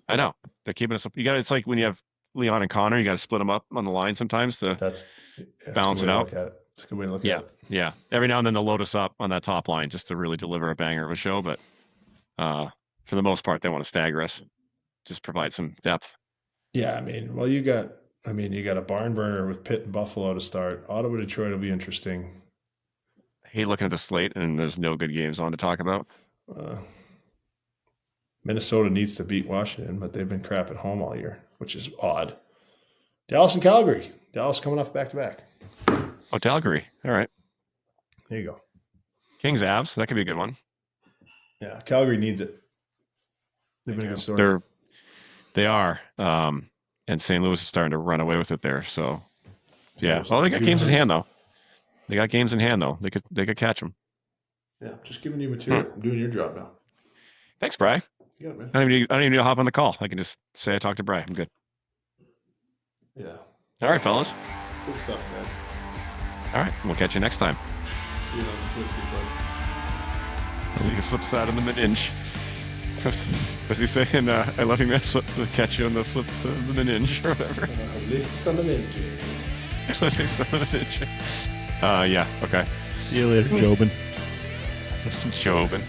I know they're keeping us. You got. It's like when you have Leon and Connor, you got to split them up on the line sometimes to That's balance it out. It's a good way to look Yeah, at it. yeah. Every now and then they'll load us up on that top line just to really deliver a banger of a show, but for the most part, they want to stagger us, just provide some depth. Yeah, I mean, well, you got a barn burner with Pitt and Buffalo to start. Ottawa, Detroit will be interesting. I hate looking at the slate and there's no good games on to talk about. Minnesota needs to beat Washington, but they've been crap at home all year, which is odd. Dallas and Calgary. Dallas coming off back-to-back. Oh, Calgary. All right. There you go. Kings Avs. That could be a good one. Yeah, Calgary needs it. They've been a good story. They are. And St. Louis is starting to run away with it there. So, yeah. Well, they got games in hand though. They could catch them. Yeah, just giving you material. I'm doing your job now. Thanks, Bri. You got it, man. I don't even need to hop on the call. I can just say I talked to Bri. I'm good. Yeah. All right, fellas. Good stuff, guys. All right. We'll catch you next time. See you on the flippy flip. See you flip side on the mid-inch. What's he saying? I love you, man. Catch you on the flip side of the mid-inch or whatever. Licks on the mid. Licks on the mid-inch. Yeah. Okay. See you later, Jobin. Jobin.